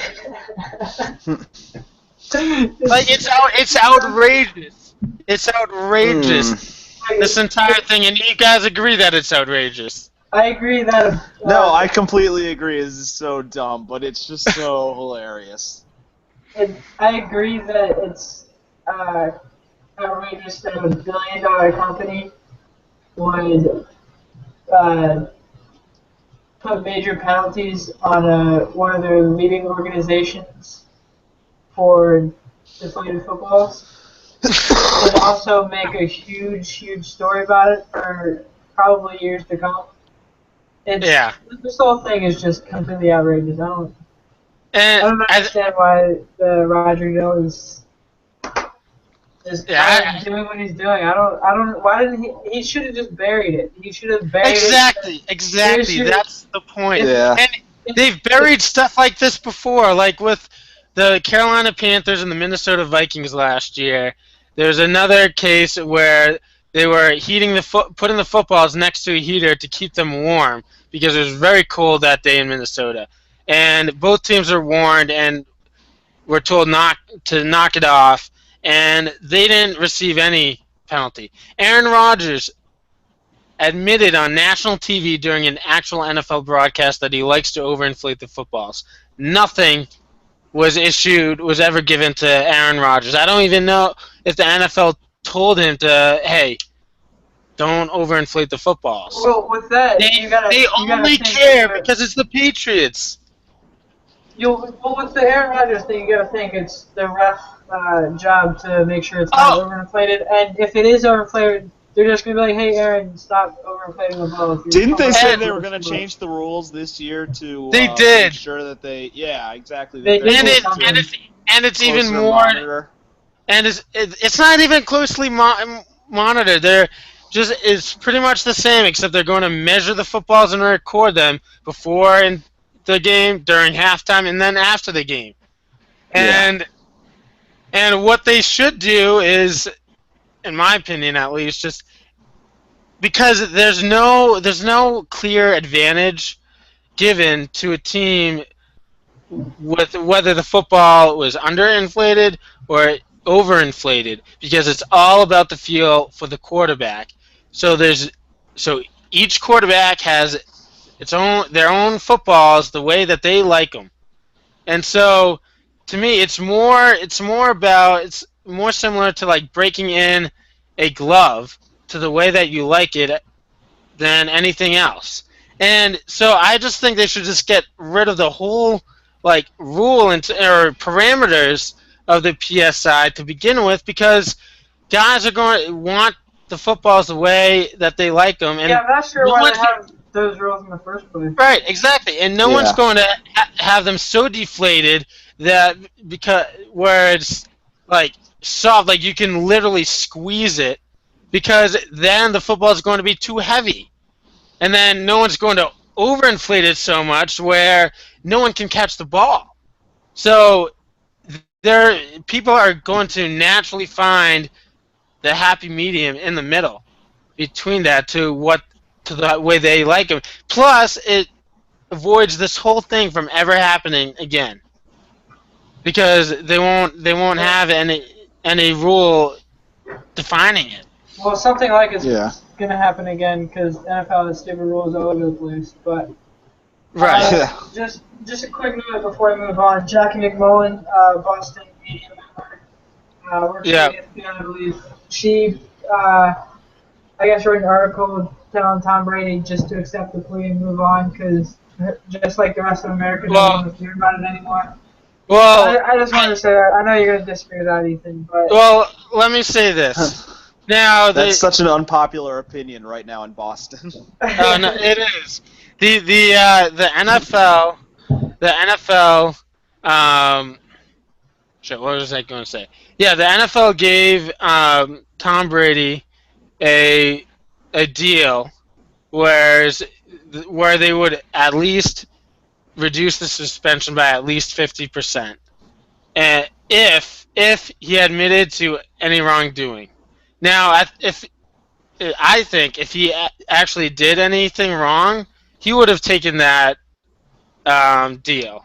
Like it's outrageous. It's outrageous. This entire thing, and you guys agree that it's outrageous. I agree that. No, I completely agree. This is so dumb, but it's just so hilarious. I agree that it's outrageous that a billion-dollar company would put major penalties on one of their leading organizations for deflated footballs, and also make a huge story about it for probably years to come. Yeah. This whole thing is just completely outrageous. I don't And understand why Roger Goodell is doing what he's doing. I don't. Why didn't he? He should have just buried it. He should have buried it. Exactly. That's the point. Yeah. And they've buried stuff like this before, like with the Carolina Panthers and the Minnesota Vikings last year. There's another case where they were putting the footballs next to a heater to keep them warm because it was very cold that day in Minnesota, and both teams are warned and were told not to knock it off, and they didn't receive any penalty. Aaron Rodgers admitted on national TV during an actual NFL broadcast that he likes to overinflate the footballs. Nothing was ever given to Aaron Rodgers. I don't even know if the NFL told him to, hey, don't overinflate the footballs. Well, with that, They only care because it's the Patriots. With the Aaron Rodgers thing, you gotta think it's the ref job to make sure it's not overinflated. And if it is overinflated, they're just gonna be like, "Hey, Aaron, stop overinflating the ball." Didn't they say they were going to change the rules this year to They did. make sure that they? Yeah, exactly. They did. And it's even more. Monitor. And it's not even closely monitored. It's pretty much the same, except they're going to measure the footballs and record them before the game, during halftime, and then after the game. And what they should do is, in my opinion at least, just because there's no clear advantage given to a team with whether the football was underinflated or overinflated, because it's all about the feel for the quarterback. So each quarterback has their own footballs the way that they like them, and so to me it's more similar to like breaking in a glove to the way that you like it than anything else. And so I just think they should just get rid of the whole like rule or parameters of the PSI to begin with, because guys are going to want the footballs the way that they like them. And yeah, I'm not sure why they have those rules in the first place. Right, exactly, and no one's going to have them so deflated that where it's like soft, like you can literally squeeze it, because then the football is going to be too heavy, and then no one's going to overinflate it so much where no one can catch the ball. So people are going to naturally find the happy medium in the middle between that to the way they like them. Plus, it avoids this whole thing from ever happening again. because they won't have any rule defining it. Well, something like it's Yeah. going to happen again because NFL has stupid rules all over the place. But Right. Yeah. just a quick note before we move on. Jackie McMullen, Boston media member, works for Yeah. ESPN, I believe. She, I guess, wrote an article telling Tom Brady just to accept the plea and move on because just like the rest of America doesn't Well, want to hear about it anymore. well, I just wanted to say that. I know you're going to disagree with that, Ethan, but well. Let me say this. Now, That's such an unpopular opinion right now in Boston. no, it is the NFL. Shit, what was I going to say? Yeah, the NFL gave Tom Brady a deal, whereas where they would at least reduce the suspension by at least 50%, and if he admitted to any wrongdoing. Now, if I think if he actually did anything wrong, he would have taken that deal.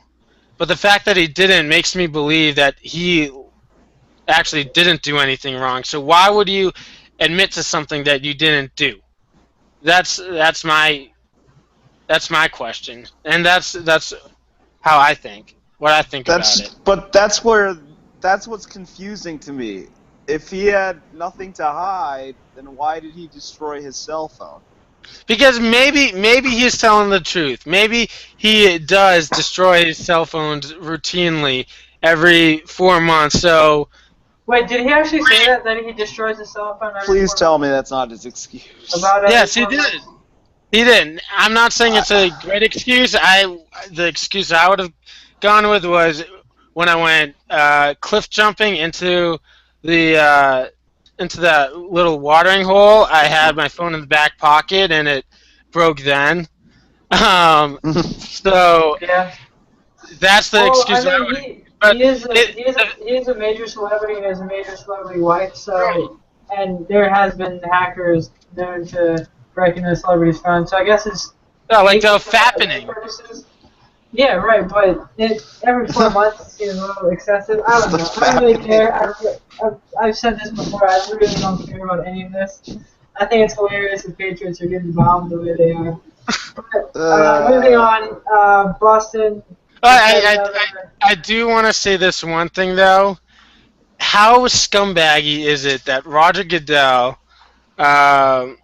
But the fact that he didn't makes me believe that he actually didn't do anything wrong. So why would you admit to something that you didn't do? That's my question, and that's how I think. What I think about it. That's what's confusing to me. If he had nothing to hide, then why did he destroy his cell phone? Because maybe he's telling the truth. Maybe he does destroy his cell phones routinely every 4 months. So wait, did he actually say that? That he destroys his cell phone every Please 4 tell months? me that's not his excuse. About every yes, he 4 did. months? He didn't. I'm not saying it's a great excuse. The excuse I would have gone with was when I went cliff jumping into that little watering hole. I had my phone in the back pocket and it broke then. So Yeah. that's the Well, I excuse I mean, would. But it, he is a major celebrity and has a major celebrity wife. So, and there has been hackers known to break into a celebrity's phone. So I guess it's like the maybe for fappening. purposes. Yeah, right. But every 4 months seems a little excessive. I don't know. The I don't really fappening. care. I've said this before. I really don't care about any of this. I think it's hilarious the Patriots are getting bombed the way they are. But, moving on, Boston. I, I do want to say this one thing though. How scumbaggy is it that Roger Goodell, um,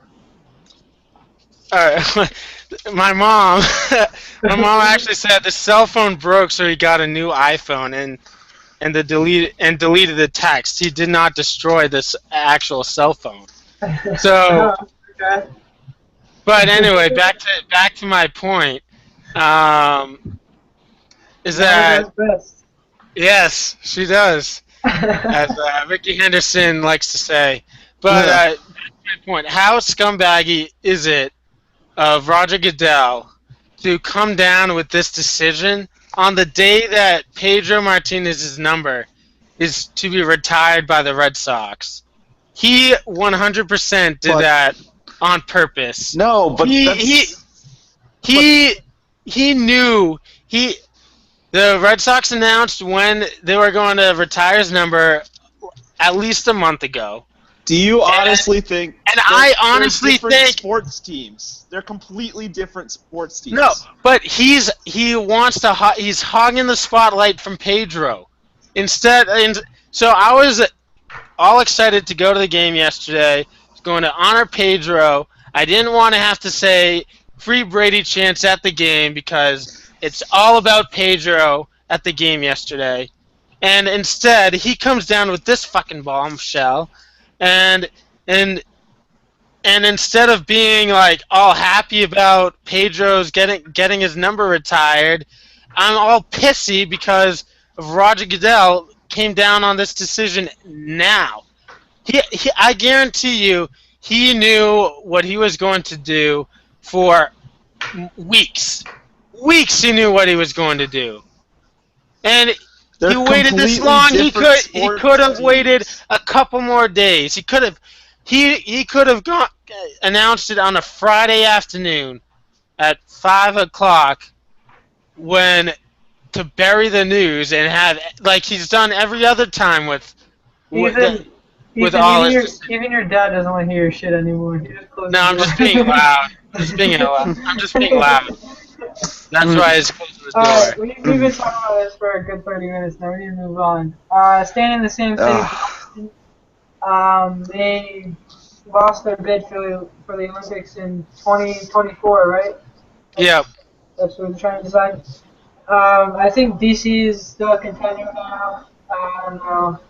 my mom, my mom actually said the cell phone broke, so he got a new iPhone and deleted the text. He did not destroy this actual cell phone. So, Okay. but anyway, back to my point. Um, is Mine that does best. yes, she does, as Ricky Henderson likes to say. But Yeah. back to my point, how scumbaggy is it of Roger Goodell to come down with this decision on the day that Pedro Martinez's number is to be retired by the Red Sox? He 100% did But- that on purpose. No, but he knew the Red Sox announced when they were going to retire his number at least a month ago. do you honestly think? And I honestly different think sports teams. They're completely different sports teams. no, but he wants to he's hogging the spotlight from Pedro instead. And so I was all excited to go to the game yesterday. I was going to honor Pedro. I didn't want to have to say free Brady chants at the game because it's all about Pedro at the game yesterday. And instead, he comes down with this fucking bombshell, and and instead of being like all happy about Pedro's getting his number retired, I'm all pissy because of Roger Goodell came down on this decision now. I guarantee you, he knew what he was going to do for weeks. Weeks he knew what he was going to do. And They're he waited this completely long. He different could have sports waited teams. a couple more days. He could have gone announced it on a Friday afternoon at 5 o'clock when to bury the news and have like he's done every other time with, Ethan, with Ethan, all his. even your dad doesn't want to hear your shit anymore. He just closed No, the I'm just being loud. I'm just being loud. I'm just being loud. That's why he's closing the door. Alright, we've been talking about this for a good 30 minutes now. We need to move on. Staying in the same city, Boston, they lost their bid for the Olympics in 2024, right? Yep. That's what we're trying to decide. I think DC is still a contender now. I don't know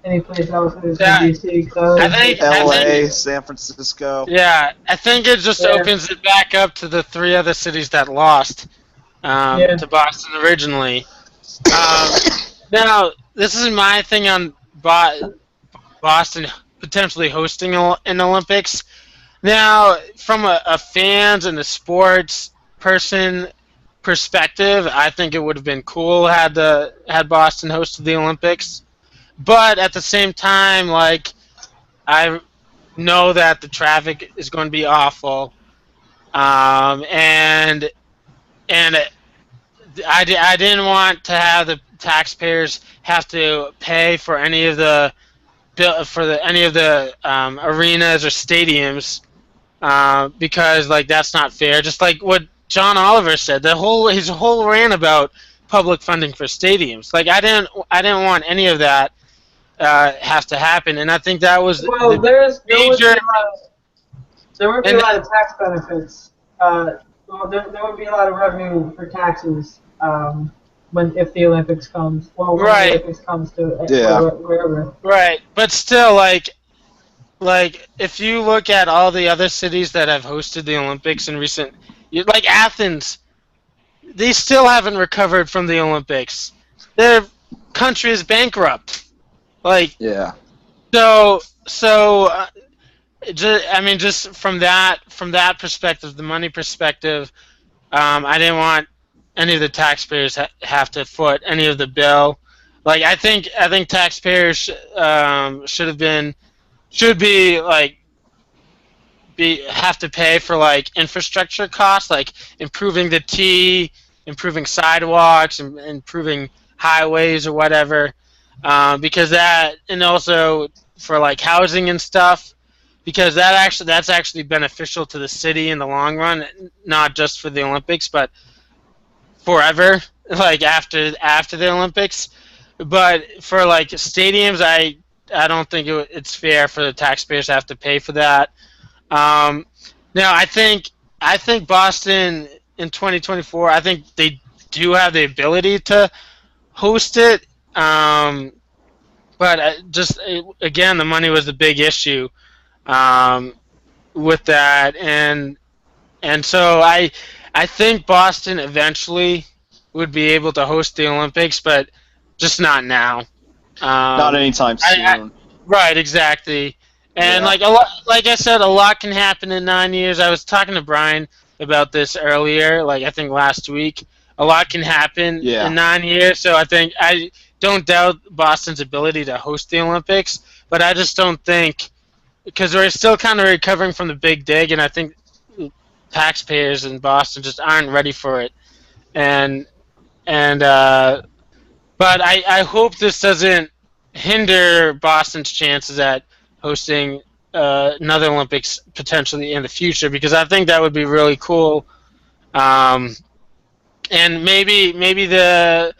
any place else other than That DC because I I think. was I think. L.A., San Francisco. Yeah, I think it just yeah, opens it back up to the three other cities that lost yeah. to Boston originally. Um, Now, this is my thing on Boston potentially hosting an Olympics. Now, from a fans and a sports person perspective, I think it would have been cool had Boston hosted the Olympics. But at the same time, like I know that the traffic is going to be awful, and I didn't want to have the taxpayers have to pay for any of the any of the arenas or stadiums because like that's not fair. Just like what John Oliver said, his whole rant about public funding for stadiums. Like I didn't want any of that have to happen, and I think that was Well, the there would be major a lot of there would be a and lot of tax benefits. Well, there would be a lot of revenue for taxes when if the Olympics comes. Well, when the right, Olympics comes to Yeah. wherever. right, but still like if you look at all the other cities that have hosted the Olympics in recent, like Athens, they still haven't recovered from the Olympics. Their country is bankrupt. Like Yeah. so, I mean, just from that perspective, the money perspective, I didn't want any of the taxpayers have to foot any of the bill. Like I think taxpayers should be like be have to pay for like infrastructure costs, like improving the T, improving sidewalks, and improving highways or whatever, because that and also for like housing and stuff, because that's actually beneficial to the city in the long run, not just for the Olympics, but forever, like after the Olympics. But for like stadiums, I don't think it's fair for the taxpayers to have to pay for that. Um, Now, I think Boston in 2024. I think they do have the ability to host it, but again, the money was the big issue um, with that, and so I think Boston eventually would be able to host the Olympics, but just not now. Not anytime I, soon. Right, exactly. And Yeah. like a lot, like I said, a lot can happen in 9 years. I was talking to Brian about this earlier, like I think last week. A lot can happen in Yeah. 9 years, so I don't doubt Boston's ability to host the Olympics, but I just don't think because we're still kind of recovering from the big dig, and I think taxpayers in Boston just aren't ready for it. And and but I hope this doesn't hinder Boston's chances at hosting another Olympics potentially in the future because I think that would be really cool. Um, and maybe the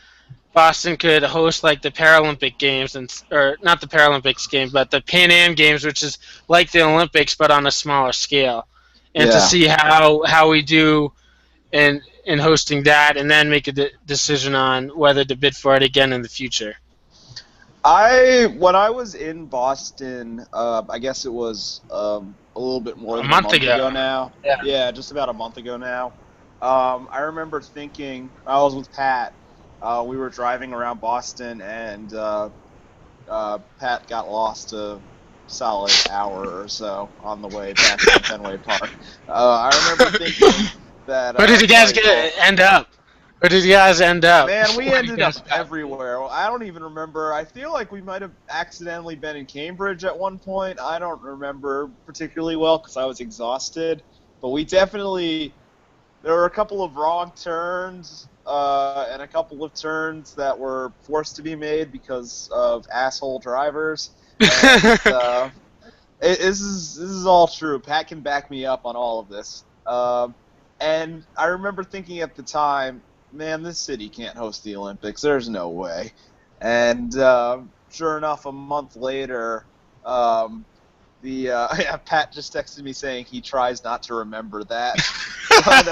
Boston could host like the Paralympic Games or not the Paralympics Games, but the Pan Am Games, which is like the Olympics but on a smaller scale, and to Yeah. see how we do in hosting that, and then make a decision on whether to bid for it again in the future. When I was in Boston, I guess it was a little bit more A than a month month ago. ago now. Yeah. Yeah, just about a month ago now. I remember thinking I was with Pat. We were driving around Boston, and Pat got lost a solid hour or so on the way back from Fenway Park. I remember thinking that. Where did you guys like, end up? Where did you guys end up? Man, we Where did you ended up guys go? everywhere. Well, I don't even remember. I feel like we might have accidentally been in Cambridge at one point. I don't remember particularly well because I was exhausted. But we definitely, there were a couple of wrong turns and a couple of turns that were forced to be made because of asshole drivers. And this is all true. Pat can back me up on all of this. And I remember thinking at the time, man, this city can't host the Olympics. There's no way. And sure enough, a month later, Pat just texted me saying he tries not to remember that. But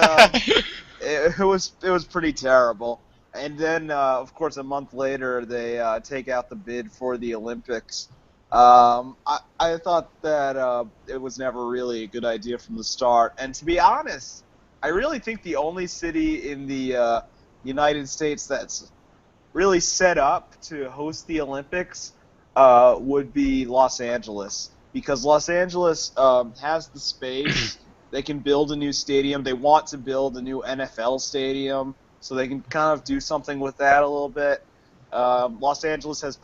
it was pretty terrible. And then, of course, a month later, they take out the bid for the Olympics. I thought that it was never really a good idea from the start. And to be honest, I really think the only city in the United States that's really set up to host the Olympics would be Los Angeles. Because Los Angeles has the space. They can build a new stadium. They want to build a new NFL stadium, so they can kind of do something with that a little bit. Los Angeles has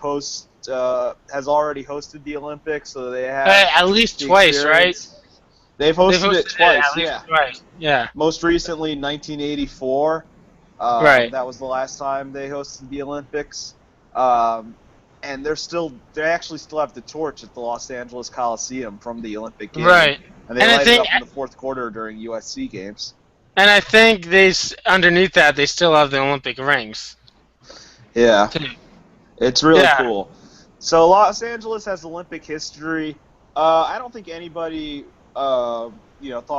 already hosted the Olympics, so they have at least twice, right? They've hosted it twice, at least twice. Yeah. Most recently, 1984. Right. That was the last time they hosted the Olympics. And they actually still have the torch at the Los Angeles Coliseum from the Olympic Games. Right. And they light it up in the fourth quarter during USC games. And I think underneath that they still have the Olympic rings. Yeah. It's really cool. So Los Angeles has Olympic history. I don't think anybody thought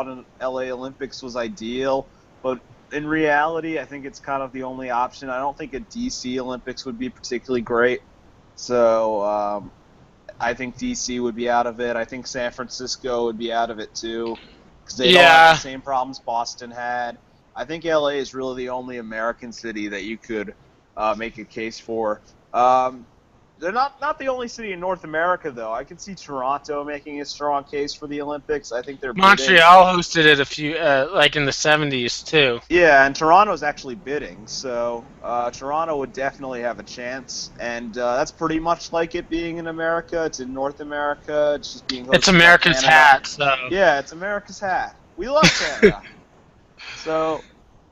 an LA Olympics was ideal, but in reality, I think it's kind of the only option. I don't think a DC Olympics would be particularly great. So I think DC would be out of it. I think San Francisco would be out of it too, because they don't have the same problems Boston had. I think LA is really the only American city that you could make a case for. They're not the only city in North America, though. I can see Toronto making a strong case for the Olympics. I think they're Montreal hosted it a few, like in the 70s, too. Yeah, and Toronto's actually bidding, so Toronto would definitely have a chance. And that's pretty much like it being in America. It's in North America. It's just being hosted It's America's by Canada. hat, so... Yeah, it's America's hat. We love Canada. So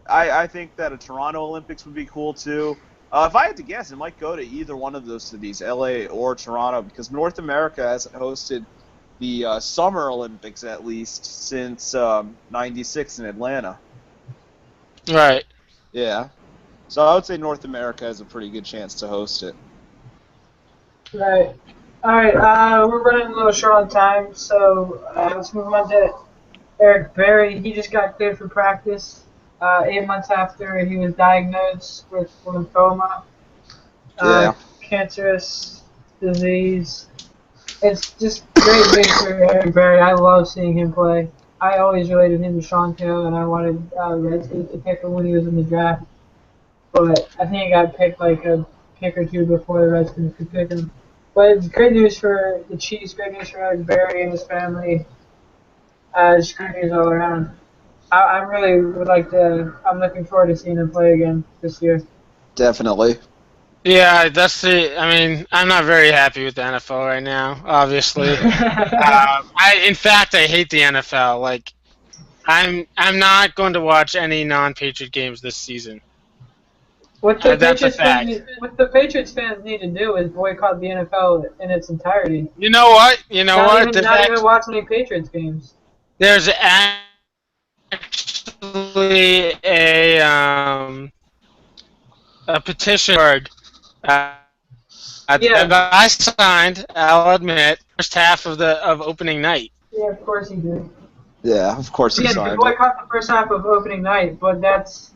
I think that a Toronto Olympics would be cool, too. If I had to guess, it might go to either one of those cities, LA or Toronto, because North America hasn't hosted the Summer Olympics, at least, since '96 in Atlanta. Right. Yeah. So I would say North America has a pretty good chance to host it. Right. All right, we're running a little short on time, so let's move on to Eric Berry. He just got cleared for practice 8 months after he was diagnosed with lymphoma, cancerous disease. It's just great news for Eric Berry. I love seeing him play. I always related him to Sean Taylor, and I wanted Redskins to pick him when he was in the draft. But I think he got picked like a pick or two before the Redskins could pick him. But it's great news for the Chiefs, great news for Eric Berry and his family. It's great news all around. I really would like to. I'm looking forward to seeing him play again this year. Definitely. Yeah, I mean, I'm not very happy with the NFL right now, obviously. In fact, I hate the NFL. Like, I'm not going to watch any non-Patriot games this season. What the Patriots fans need to do is boycott the NFL in its entirety. You know what? Not even watch any Patriots games. There's actually a petition that I signed. I'll admit, first half of opening night. Yeah, of course he did. Yeah, of course he signed. You boycott the first half of opening night, but that's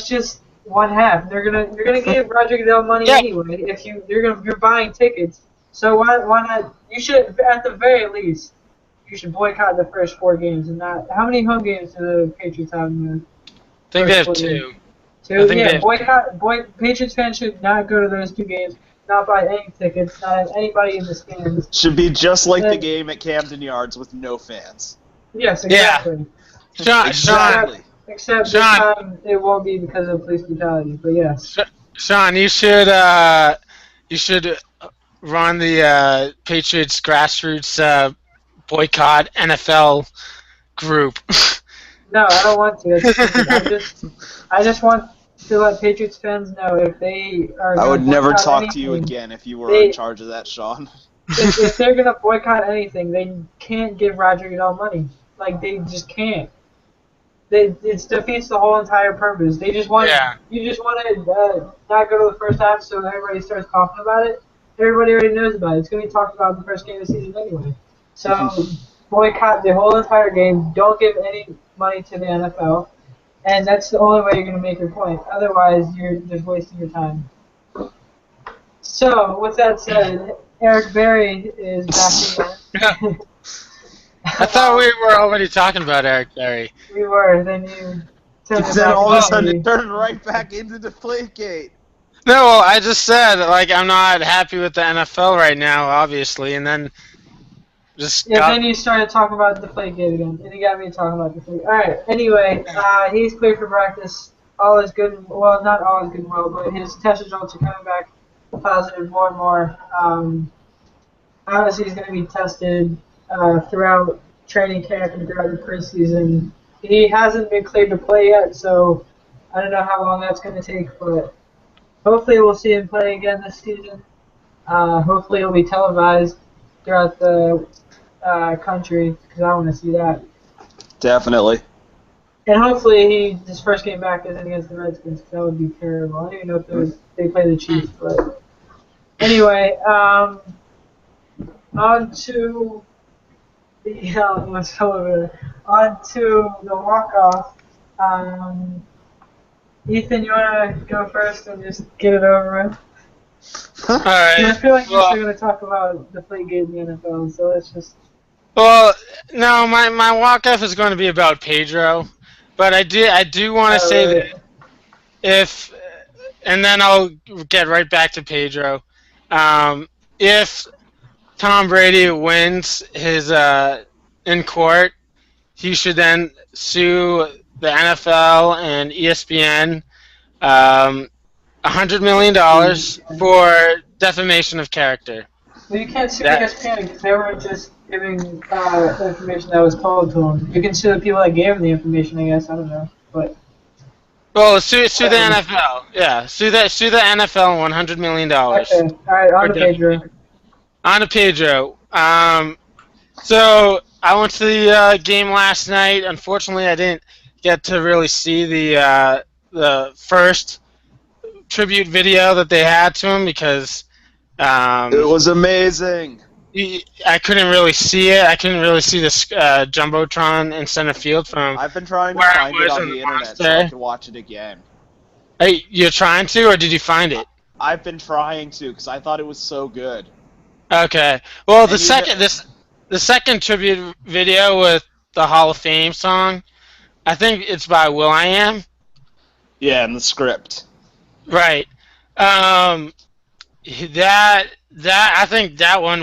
just one half. You're gonna give Roger Goodell money anyway. If you're buying tickets, so why not? You should, at the very least, you should boycott the first 4 games and not. How many home games do the Patriots have in the? I think they have 2. Patriots fans should not go to those 2 games. Not buy any tickets. Not have anybody in the stands. Should be just like the game at Camden Yards with no fans. Yes, exactly. Yeah. Sean. Except this time it won't be because of police brutality. But yes. Sean, you should run the Patriots grassroots boycott NFL group. No, I don't want to. I just want to let Patriots fans know if they are I going would to never boycott talk to you anything. again if you were in They charge of that, Sean. if they're going to boycott anything, they can't give Roger Goodell money. Like they just can't. It defeats the whole entire purpose. They just want Yeah. you just want to not go to the first half, so everybody starts talking about it. Everybody already knows about it. It's going to be talked about in the first game of the season anyway. So boycott the whole entire game. Don't give any money to the NFL, and that's the only way you're going to make your point. Otherwise, you're just wasting your time. So, with that said, Eric Berry is back again. I thought we were already talking about Eric Berry. We were. Then you turned it Then back all of a into sudden me. it turned right back into Deflategate. No, well, I just said like I'm not happy with the NFL right now, obviously, and then just Yeah, got then you started talking about Deflategate again, and you got me talking about Deflategate. All right. Anyway, he's cleared for practice. All is good. Well, not all is good and well, but his test results are coming back positive more and more. Obviously, he's going to be tested throughout training camp and throughout the preseason. He hasn't been cleared to play yet, so I don't know how long that's going to take, but hopefully we'll see him play again this season. Hopefully it'll be televised throughout the country because I want to see that. Definitely. And hopefully his first game back isn't against the Redskins because that would be terrible. I don't even know if they play the Chiefs, but anyway, on to on to the walk-off. Ethan, you want to go first and just get it over with? all I right. feel like you're Well, still going to talk about the play game in the NFL, so let's just. well, no, my walk off is going to be about Pedro, but I do want to say that Right. if and then I'll get right back to Pedro. If Tom Brady wins his in court, he should then sue the NFL and ESPN $100 million for defamation of character. Well, you can't sue That ESPN because they were just giving information that was told to them. You can sue the people that gave them the information, I guess. I don't know, but well, sue the NFL. Yeah, sue the NFL $100 million okay. All right, on for to Pedro. defamation. On to Pedro. So I went to the game last night. Unfortunately, I didn't get to really see the first tribute video that they had to him because It was amazing. I couldn't really see it. I couldn't really see this jumbotron in center field from I've been trying to where I find it was on in the the internet box so I there. can watch it again. Hey, you're trying to, or did you find it? I've been trying to because I thought it was so good. Okay. Well, And the second tribute video with the Hall of Fame song, I think it's by will.i.am. Yeah, and the script. Right. Um, that I think that one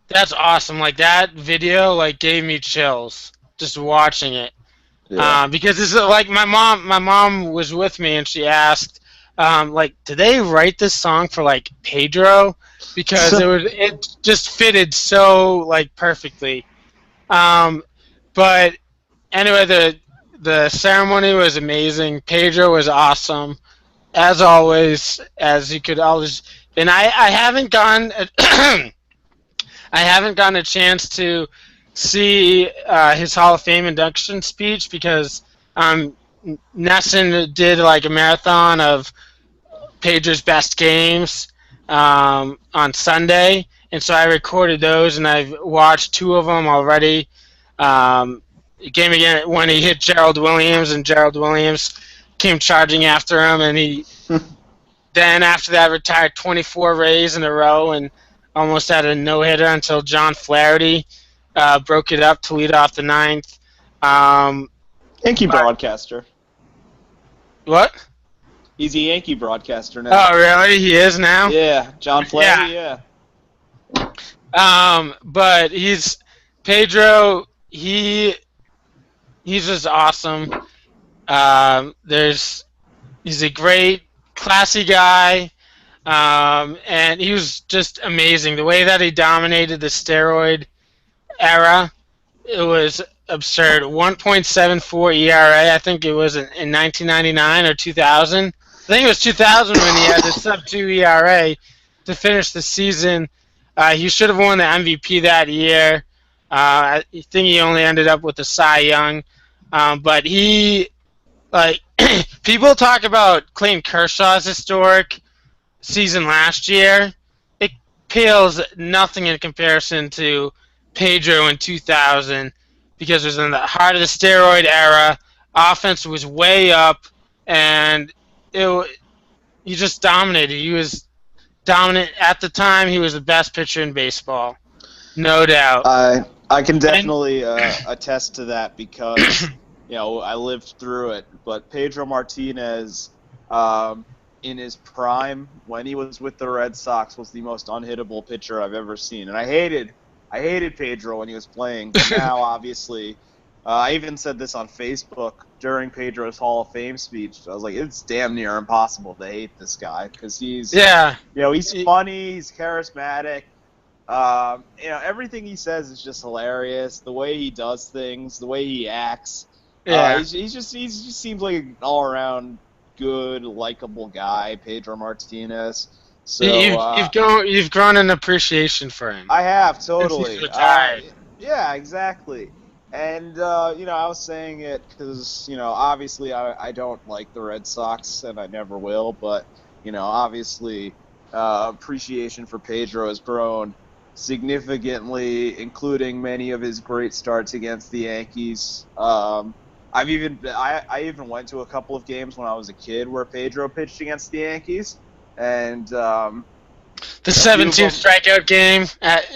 that's awesome. Like that video, like gave me chills just watching it. Yeah. Because this is like my mom was with me and she asked, like, did they write this song for like Pedro? Because it just fitted so like perfectly. But anyway, the ceremony was amazing. Pedro was awesome as always, as you could always. And I haven't gone. I haven't gotten a chance to see his Hall of Fame induction speech because Nesson did like a marathon of Pedro's best games on Sunday, and so I recorded those and I've watched two of them already. Game again when he hit Gerald Williams and Gerald Williams came charging after him, and he then after that retired 24 Rays in a row and almost had a no-hitter until John Flaherty broke it up to lead off the ninth. Yankee broadcaster. What? He's a Yankee broadcaster now. Oh, really? He is now? Yeah, John Flaherty, yeah. But Pedro, he's just awesome. He's a great, classy guy. And he was just amazing. The way that he dominated the steroid era, it was absurd. 1.74 ERA. I think it was in 1999 or 2000. I think it was 2000 when he had the sub 2 ERA to finish the season. He should have won the MVP that year. I think he only ended up with the Cy Young. But he, like, people talk about Clayton Kershaw's historic season last year. It pales nothing in comparison to Pedro in 2000 because it was in the heart of the steroid era. Offense was way up, and he just dominated. He was dominant at the time. He was the best pitcher in baseball, no doubt. I can And definitely attest to that because I lived through it. But Pedro Martinez, in his prime, when he was with the Red Sox, was the most unhittable pitcher I've ever seen. And I hated Pedro when he was playing. But now, obviously, I even said this on Facebook during Pedro's Hall of Fame speech. I was like, it's damn near impossible to hate this guy because yeah, he's funny, he's charismatic. Everything he says is just hilarious. The way he does things, the way he acts. yeah. He just seems like an all-around good, likable guy, Pedro Martinez. So You've grown an appreciation for him. I have Since totally. he's retired. Yeah, exactly. And I was saying it because obviously I don't like the Red Sox and I never will, but obviously appreciation for Pedro has grown significantly, including many of his great starts against the Yankees. I even went to a couple of games when I was a kid where Pedro pitched against the Yankees, and The 17th strikeout game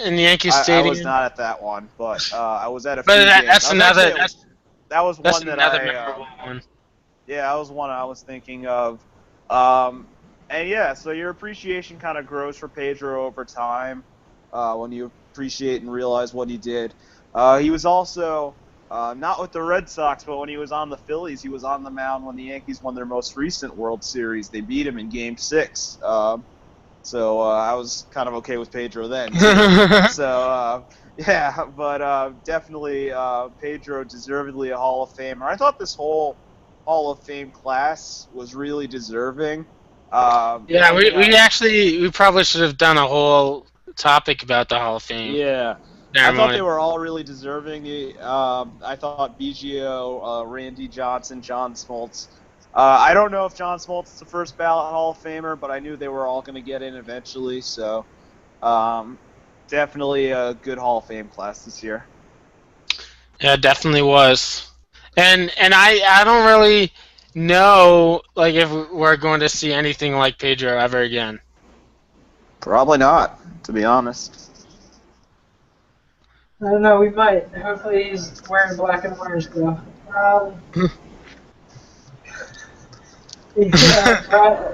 in the Yankee Stadium. I was not at that one, but I was at a few But games. that's another. That was That's one that another memorable one. Yeah, that was one I was thinking of. And yeah, so your appreciation kind of grows for Pedro over time when you appreciate and realize what he did. He was also, not with the Red Sox, but when he was on the Phillies, he was on the mound when the Yankees won their most recent World Series. They beat him in Game 6. So I was kind of okay with Pedro then. So, yeah, but definitely Pedro deservedly a Hall of Famer. I thought this whole Hall of Fame class was really deserving. Yeah, we probably should have done a whole topic about the Hall of Fame Yeah. I thought ceremony. they were all really deserving. I thought Biggio, Randy Johnson, John Smoltz. I don't know if John Smoltz is the first ballot Hall of Famer, but I knew they were all going to get in eventually. So definitely a good Hall of Fame class this year. Yeah, it definitely was. And I don't really know like if we're going to see anything like Pedro ever again. Probably not, to be honest. I don't know, we might. Hopefully he's wearing black and orange though.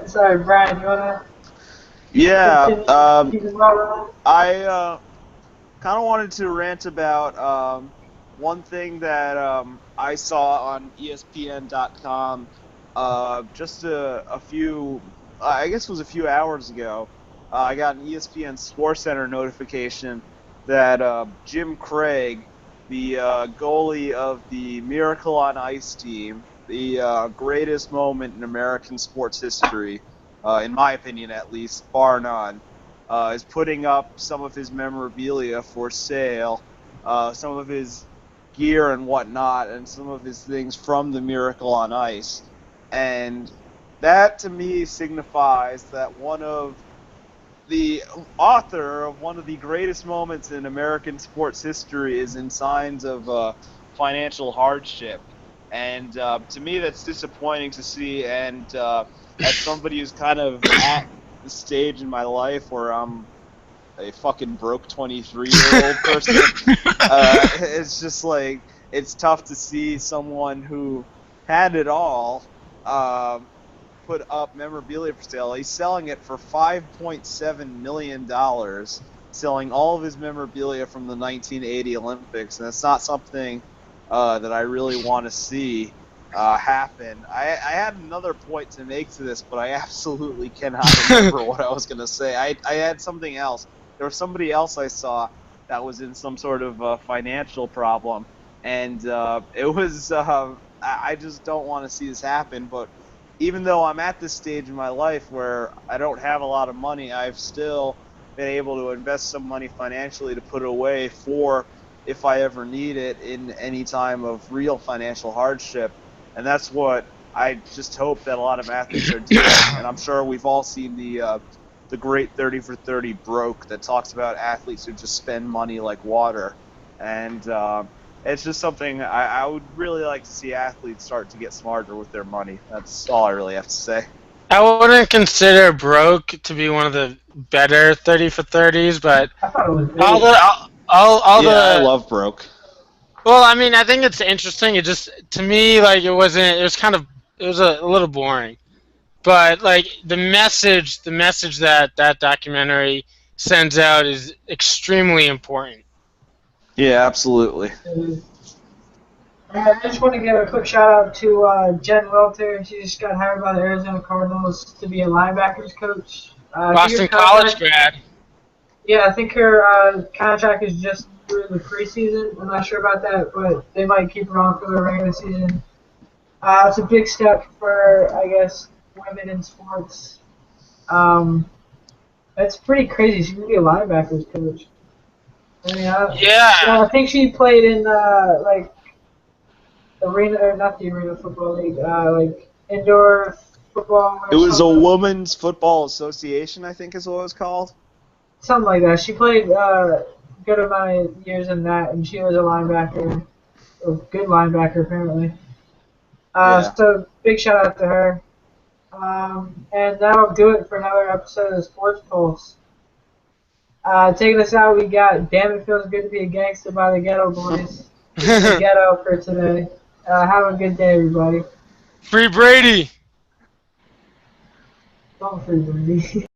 Sorry, Brian, you wanna Yeah, keep it rolling? I kind of wanted to rant about one thing that I saw on ESPN.com just a few, I guess it was a few hours ago. I got an ESPN SportsCenter notification that Jim Craig, the goalie of the Miracle on Ice team, the greatest moment in American sports history, in my opinion at least, bar none, is putting up some of his memorabilia for sale, some of his gear and whatnot, and some of his things from the Miracle on Ice. And that, to me, signifies that the author of one of the greatest moments in American sports history is in signs of financial hardship. And to me, that's disappointing to see. And as somebody who's kind of at the stage in my life where I'm a fucking broke 23-year-old person, it's just like, it's tough to see someone who had it all put up memorabilia for sale. He's selling it for $5.7 million, selling all of his memorabilia from the 1980 Olympics, and it's not something that I really want to see happen. I had another point to make to this, but I absolutely cannot remember what I was going to say. I had something else. There was somebody else I saw that was in some sort of financial problem. and it was. I just don't want to see this happen. But even though I'm at this stage in my life where I don't have a lot of money, I've still been able to invest some money financially to put away for if I ever need it in any time of real financial hardship. And that's what I just hope that a lot of athletes are doing. And I'm sure we've all seen the great 30 for 30 broke that talks about athletes who just spend money like water. And it's just something I would really like to see athletes start to get smarter with their money. That's all I really have to say. I wouldn't consider broke to be one of the better 30 for 30s, but I thought it was all great. the all Yeah, I the love broke. well, I mean, I think it's interesting. It just to me like it wasn't. It was kind of it was a little boring. But like the message that that documentary sends out is extremely important. Yeah, absolutely. I just want to give a quick shout out to Jen Welter. She just got hired by the Arizona Cardinals to be a linebackers coach. I think her Boston College contract, grad. yeah, I think her contract is just through the preseason. I'm not sure about that, but they might keep her on for the regular season. It's a big step for, I guess, women in sports. Um, that's pretty crazy. She can be a linebackers coach. I mean, Yeah, yeah, I think she played in like arena or not the arena football league, like indoor football It or was a something, women's football association, I think is what it was called. something like that. She played good amount of years in that, and she was a linebacker, a good linebacker apparently. Yeah. So big shout out to her. And that'll do it for another episode of Sports Pulse. Taking us out, we got "Damn It Feels Good to Be a Gangster" by the Ghetto Boys. This is the Ghetto for today. Have a good day, everybody. free Brady. Don't free Brady.